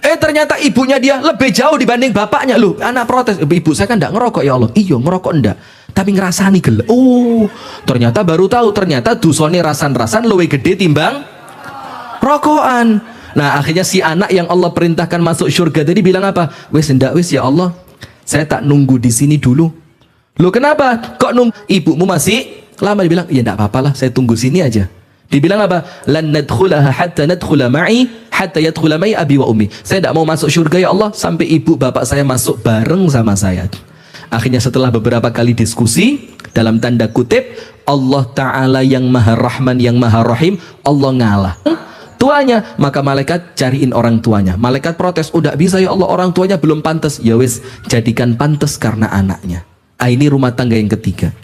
Ternyata ibunya dia lebih jauh dibanding bapaknya. Loh, anak protes, ibu saya kan enggak ngerokok ya Allah. Iya ngerokok enggak, tapi ngerasani gel. Ternyata baru tahu, ternyata dusone rasan-rasan lebih gede timbang rokokan. Nah akhirnya si anak yang Allah perintahkan masuk surga tadi bilang apa? Wis enggak, wis ya Allah, saya tak nunggu di sini dulu. Loh kenapa? Kok nunggu? Ibumu masih lama. Dibilang, ya enggak apa-apa lah, saya tunggu sini aja. Dibilang apa? Lan nadkhulaha hatta nadkhula ma'i hatta yadkhula ma'i abi wa ummi. Saya tidak mau masuk surga ya Allah sampai ibu bapak saya masuk bareng sama saya. Akhirnya setelah beberapa kali diskusi, dalam tanda kutip, Allah Ta'ala yang Maha Rahman, yang Maha Rahim, Allah ngalah tuanya. Maka malaikat cariin orang tuanya. Malaikat protes, udah bisa ya Allah, orang tuanya belum pantas. Ya wis, jadikan pantas karena anaknya. Ini rumah tangga yang ketiga.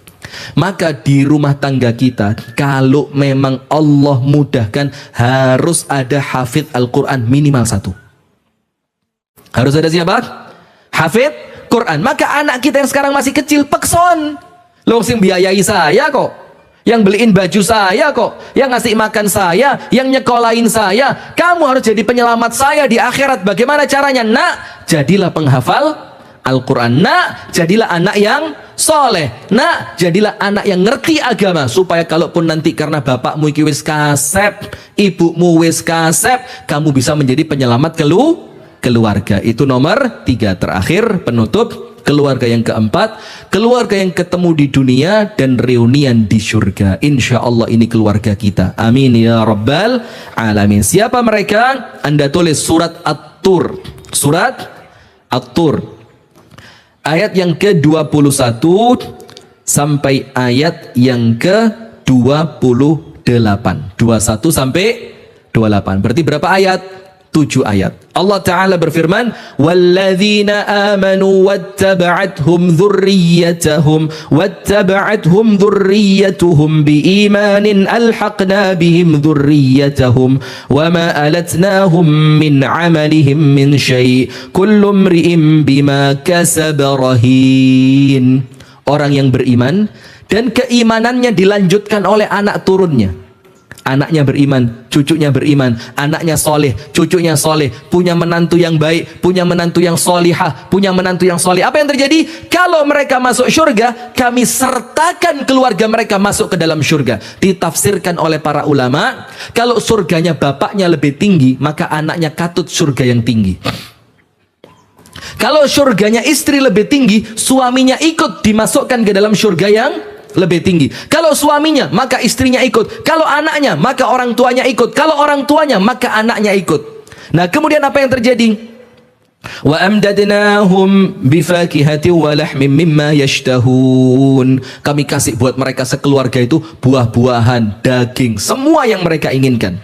Maka di rumah tangga kita, kalau memang Allah mudahkan, harus ada hafidh Al-Quran minimal 1. Harus ada siapa? Hafidh Quran. Maka anak kita yang sekarang masih kecil, pekson. Loh, sing biayai saya kok, yang beliin baju saya kok, yang ngasih makan saya, yang nyekolahin saya. Kamu harus jadi penyelamat saya di akhirat. Bagaimana caranya? Nak, jadilah penghafal Al-Quran. Nak, jadilah anak yang soleh. Nak, jadilah anak yang ngerti agama, supaya kalaupun nanti karena bapakmu iki wis kasep, ibumu wis kasep, kamu bisa menjadi penyelamat keluarga. Itu nomor 3 terakhir, penutup. Keluarga yang keempat, keluarga yang ketemu di dunia dan reunian di surga. Insya Allah ini keluarga kita. Amin ya rabbal alamin. Siapa mereka? Anda tulis surat At-Tur. Surat At-Tur, ayat yang ke-21 sampai ayat yang ke-28. 21 sampai 28. Berarti berapa ayat? 7 ayat. Allah Ta'ala berfirman, walladzina amanu wattaba'athum dhurriyyatuhum biimanin alhaqna bihim dhurriyyatahum wama alatnahum min amalihim min syai' kullu imri'in bima kasaba rahin. Orang yang beriman dan keimanannya dilanjutkan oleh anak turunnya. Anaknya beriman, cucunya beriman, anaknya soleh, cucunya soleh, punya menantu yang baik, punya menantu yang solihah, punya menantu yang soleh. Apa yang terjadi? Kalau mereka masuk surga, kami sertakan keluarga mereka masuk ke dalam surga. Ditafsirkan oleh para ulama, kalau surganya bapaknya lebih tinggi, maka anaknya katut surga yang tinggi. Kalau surganya istri lebih tinggi, suaminya ikut dimasukkan ke dalam surga yang lebih tinggi. Kalau suaminya, maka istrinya ikut. Kalau anaknya, maka orang tuanya ikut. Kalau orang tuanya, maka anaknya ikut. Nah, kemudian apa yang terjadi? Wa amdadnahum bifakihati wa lahmim mimma yashtahun. Kami kasih buat mereka sekeluarga itu buah-buahan, daging, semua yang mereka inginkan.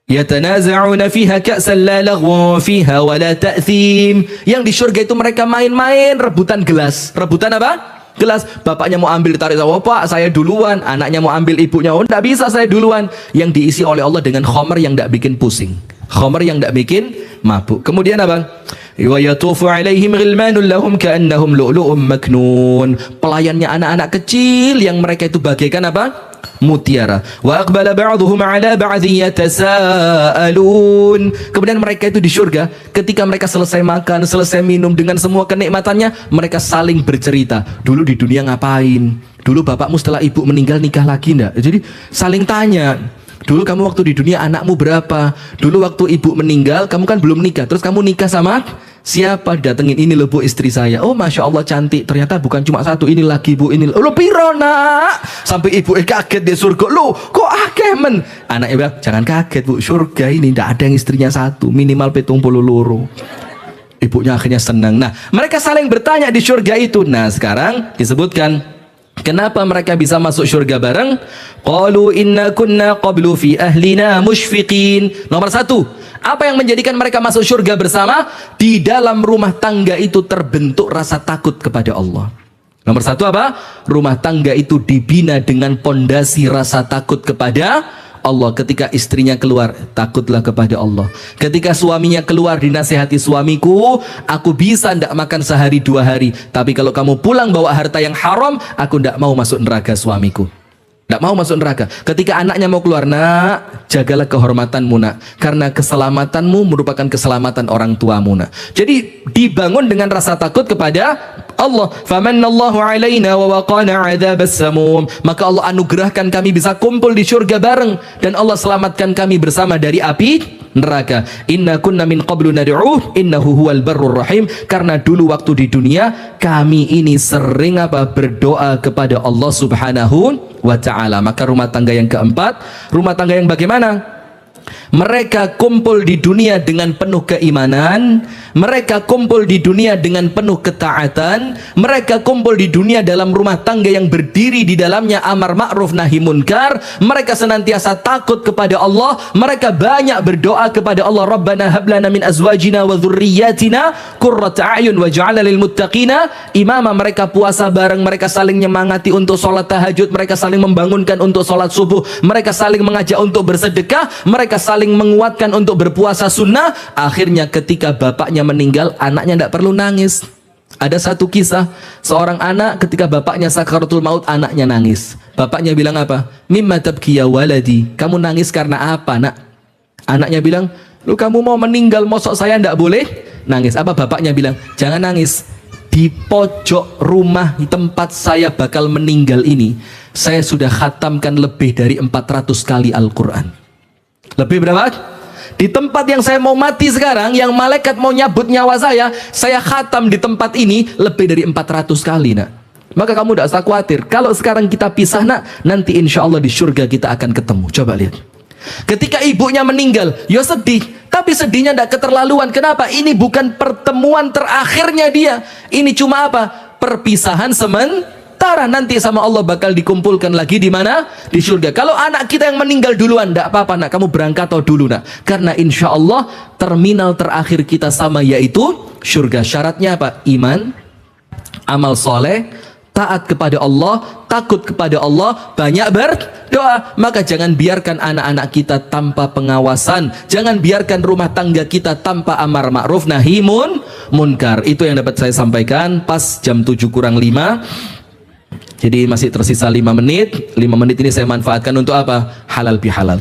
Yatanaza'una fiha ka'san la laghwa fiha wa la ta'thim. Yang di surga itu mereka main-main, rebutan gelas. Rebutan apa? Gelas. Bapaknya mau ambil, tarik, oh pak saya duluan. Anaknya mau ambil, ibunya, oh tidak bisa saya duluan. Yang diisi oleh Allah dengan khamar yang tidak bikin pusing, khamar yang tidak bikin mabuk. Kemudian apa? Wa yatufu alaihim ghilmanun lahum ka'annahum lu'lu'um maknun. Pelayannya anak-anak kecil yang mereka itu bagaikan apa? Mutiara. Wa aqbala ba'dhum 'ala ba'dhin yatasaalun. Kemudian mereka itu di surga, ketika mereka selesai makan, selesai minum dengan semua kenikmatannya, mereka saling bercerita. Dulu di dunia ngapain? Dulu bapakmu setelah ibu meninggal nikah lagi enggak? Jadi saling tanya. Dulu kamu waktu di dunia anakmu berapa? Dulu waktu ibu meninggal kamu kan belum nikah, terus kamu nikah sama siapa? Datengin, ini loh bu istri saya. Oh masya Allah cantik. Ternyata bukan cuma satu, ini lagi bu, ini lo piro nak? Sampai ibu kaget di surga. Lo kok akeh men? Anaknya bilang jangan kaget bu, surga ini tidak ada yang istrinya satu, minimal 72. Ibunya akhirnya senang. Nah mereka saling bertanya di surga itu. Nah sekarang disebutkan kenapa mereka bisa masuk surga bareng? Qalu inna kunna qablu fi ahlina musyfiqin. Nomor 1, apa yang menjadikan mereka masuk surga bersama? Di dalam rumah tangga itu terbentuk rasa takut kepada Allah. Nomor 1 apa? Rumah tangga itu dibina dengan pondasi rasa takut kepada Allah. Ketika istrinya keluar, takutlah kepada Allah. Ketika suaminya keluar, dinasihati, suamiku, aku bisa ndak makan sehari 2 hari, tapi kalau kamu pulang bawa harta yang haram, aku ndak mau masuk neraka suamiku. Nggak mau masuk neraka. Ketika anaknya mau keluar, nak, jagalah kehormatanmu nak, karena keselamatanmu merupakan keselamatan orang tuamu nak. Jadi dibangun dengan rasa takut kepada Allah. Famannallahu alaina wa waqana adzabas samum. Maka Allah anugerahkan kami bisa kumpul di surga bareng, dan Allah selamatkan kami bersama dari api neraka. Inna kunna min qablu nad'uh innahu huwal barrur rahim. Karena dulu waktu di dunia kami ini sering apa? Berdoa kepada Allah Subhanahu wa ta'ala. Maka rumah tangga yang keempat, rumah tangga yang bagaimana? Mereka kumpul di dunia dengan penuh keimanan, mereka kumpul di dunia dengan penuh ketaatan, mereka kumpul di dunia dalam rumah tangga yang berdiri di dalamnya amar ma'ruf nahi munkar, mereka senantiasa takut kepada Allah, mereka banyak berdoa kepada Allah, Rabbana hablana min azwajina wa dzurriyyatina qurrata a'yun waj'alna lil muttaqina imama. Mereka puasa bareng, mereka saling menyemangati untuk sholat tahajud, mereka saling membangunkan untuk sholat subuh, mereka saling mengajak untuk bersedekah, mereka saling menguatkan untuk berpuasa sunnah. Akhirnya ketika bapaknya meninggal, anaknya tidak perlu nangis. Ada satu kisah, seorang anak ketika bapaknya sakaratul maut, anaknya nangis. Bapaknya bilang apa? Mimma tabki ya waladi, kamu nangis karena apa nak? Anaknya bilang, lu kamu mau meninggal, mosok saya tidak boleh nangis. Apa bapaknya bilang? Jangan nangis, di pojok rumah tempat saya bakal meninggal ini, saya sudah khatamkan lebih dari 400 kali Al-Quran. Lebih berapa? Di tempat yang saya mau mati sekarang, yang malaikat mau nyabut nyawa saya khatam di tempat ini lebih dari 400 kali nak. Maka kamu tidak usah khawatir. Kalau sekarang kita pisah nak, nanti insya Allah di surga kita akan ketemu. Coba lihat. Ketika ibunya meninggal, ya sedih, tapi sedihnya tidak keterlaluan. Kenapa? Ini bukan pertemuan terakhirnya dia. Ini cuma apa? Perpisahan sementara. Nanti sama Allah bakal dikumpulkan lagi di mana? Di surga. Kalau anak kita yang meninggal duluan, tidak apa-apa nak, kamu berangkat dulu nak. Karena insya Allah terminal terakhir kita sama, yaitu surga. Syaratnya apa? Iman, amal soleh, taat kepada Allah, takut kepada Allah, banyak berdoa. Maka jangan biarkan anak-anak kita tanpa pengawasan, jangan biarkan rumah tangga kita tanpa amar ma'ruf nahi munkar. Itu yang dapat saya sampaikan pas jam 7 kurang 5. Jadi masih tersisa 5 menit. 5 menit ini saya manfaatkan untuk apa? Halal bihalal.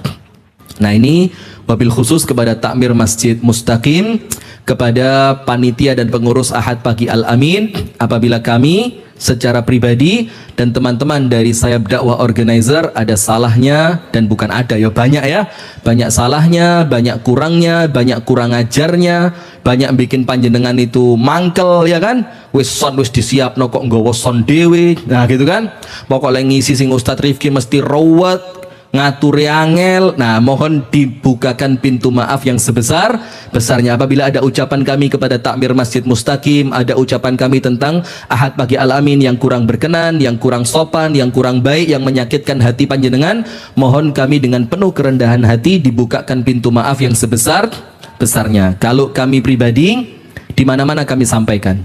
Nah ini wabil khusus kepada takmir Masjid Mustaqim, kepada panitia dan pengurus Ahad Pagi Al-Amin. Apabila kami secara pribadi dan teman-teman dari Sayap Dakwah Organizer ada salahnya, dan bukan ada ya, banyak ya, banyak salahnya, banyak kurangnya, banyak kurang ajarnya, banyak bikin panjenengan itu mangkel ya kan, wis disiap no kok nggawa son dewe, nah gitu kan, pokoknya ngisi sing Ustadz Rifki mesti rawat, ngatur angel. Nah mohon dibukakan pintu maaf yang sebesar-besarnya. Apabila ada ucapan kami kepada takmir Masjid Mustaqim, ada ucapan kami tentang Ahad Pagi Al-Amin yang kurang berkenan, yang kurang sopan, yang kurang baik, yang menyakitkan hati panjenengan, mohon kami dengan penuh kerendahan hati dibukakan pintu maaf yang sebesar-besarnya. Kalau kami pribadi, di mana-mana kami sampaikan,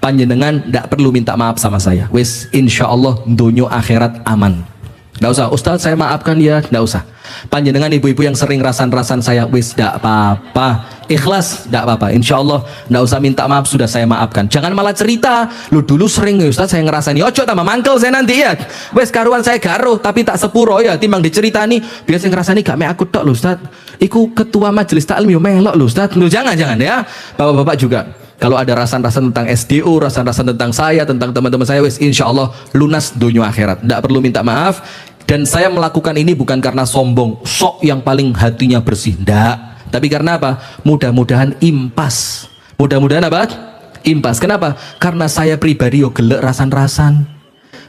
panjenengan tidak perlu minta maaf sama saya. Wis insya Allah dunia akhirat aman. Nggak usah, Ustadz saya maafkan ya, nggak usah. Panjenengan ibu-ibu yang sering rasan-rasan saya, wis nggak apa-apa, ikhlas nggak apa-apa, insya Allah nggak usah minta maaf, sudah saya maafkan. Jangan malah cerita, lu dulu sering ya Ustadz saya ngerasani, ojo tambah mangkel saya nanti ya, wis karuan saya garuh tapi tak sepuro ya, timbang diceritani biasa ngerasani gak me aku tok lu Ustadz, iku ketua majelis taklim yo melok lu Ustadz. Lu jangan ya, bapak-bapak juga. Kalau ada rasan-rasan tentang SDU, rasan-rasan tentang saya, tentang teman-teman saya, wis insya Allah lunas dunia akhirat, tidak perlu minta maaf. Dan saya melakukan ini bukan karena sombong, sok yang paling hatinya bersih, enggak. Tapi karena apa? Mudah-mudahan impas. Mudah-mudahan apa? Impas. Kenapa? Karena saya pribadi yo gelek rasan-rasan.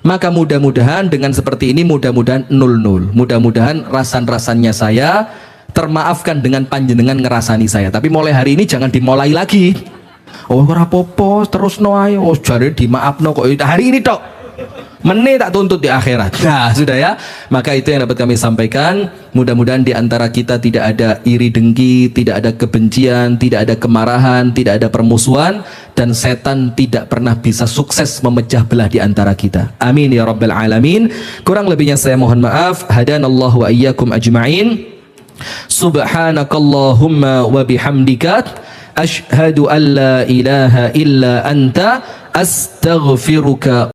Maka mudah-mudahan dengan seperti ini, mudah-mudahan 0-0. Mudah-mudahan rasan-rasannya saya termaafkan dengan panjenengan ngerasani saya. Tapi mulai hari ini jangan dimulai lagi. Oh ora apa-apa, terus no ayo. Oh jare dimaafno kok hari ini tok. Meneh tak tuntut di akhirat. Nah, sudah ya. Maka itu yang dapat kami sampaikan. Mudah-mudahan di antara kita tidak ada iri dengki, tidak ada kebencian, tidak ada kemarahan, tidak ada permusuhan, dan setan tidak pernah bisa sukses memecah belah di antara kita. Amin ya rabbal alamin. Kurang lebihnya saya mohon maaf. Hadanallahu wa iyyakum ajma'in. Subhanakallahumma wa bihamdika asyhadu an la ilaha illa anta astaghfiruka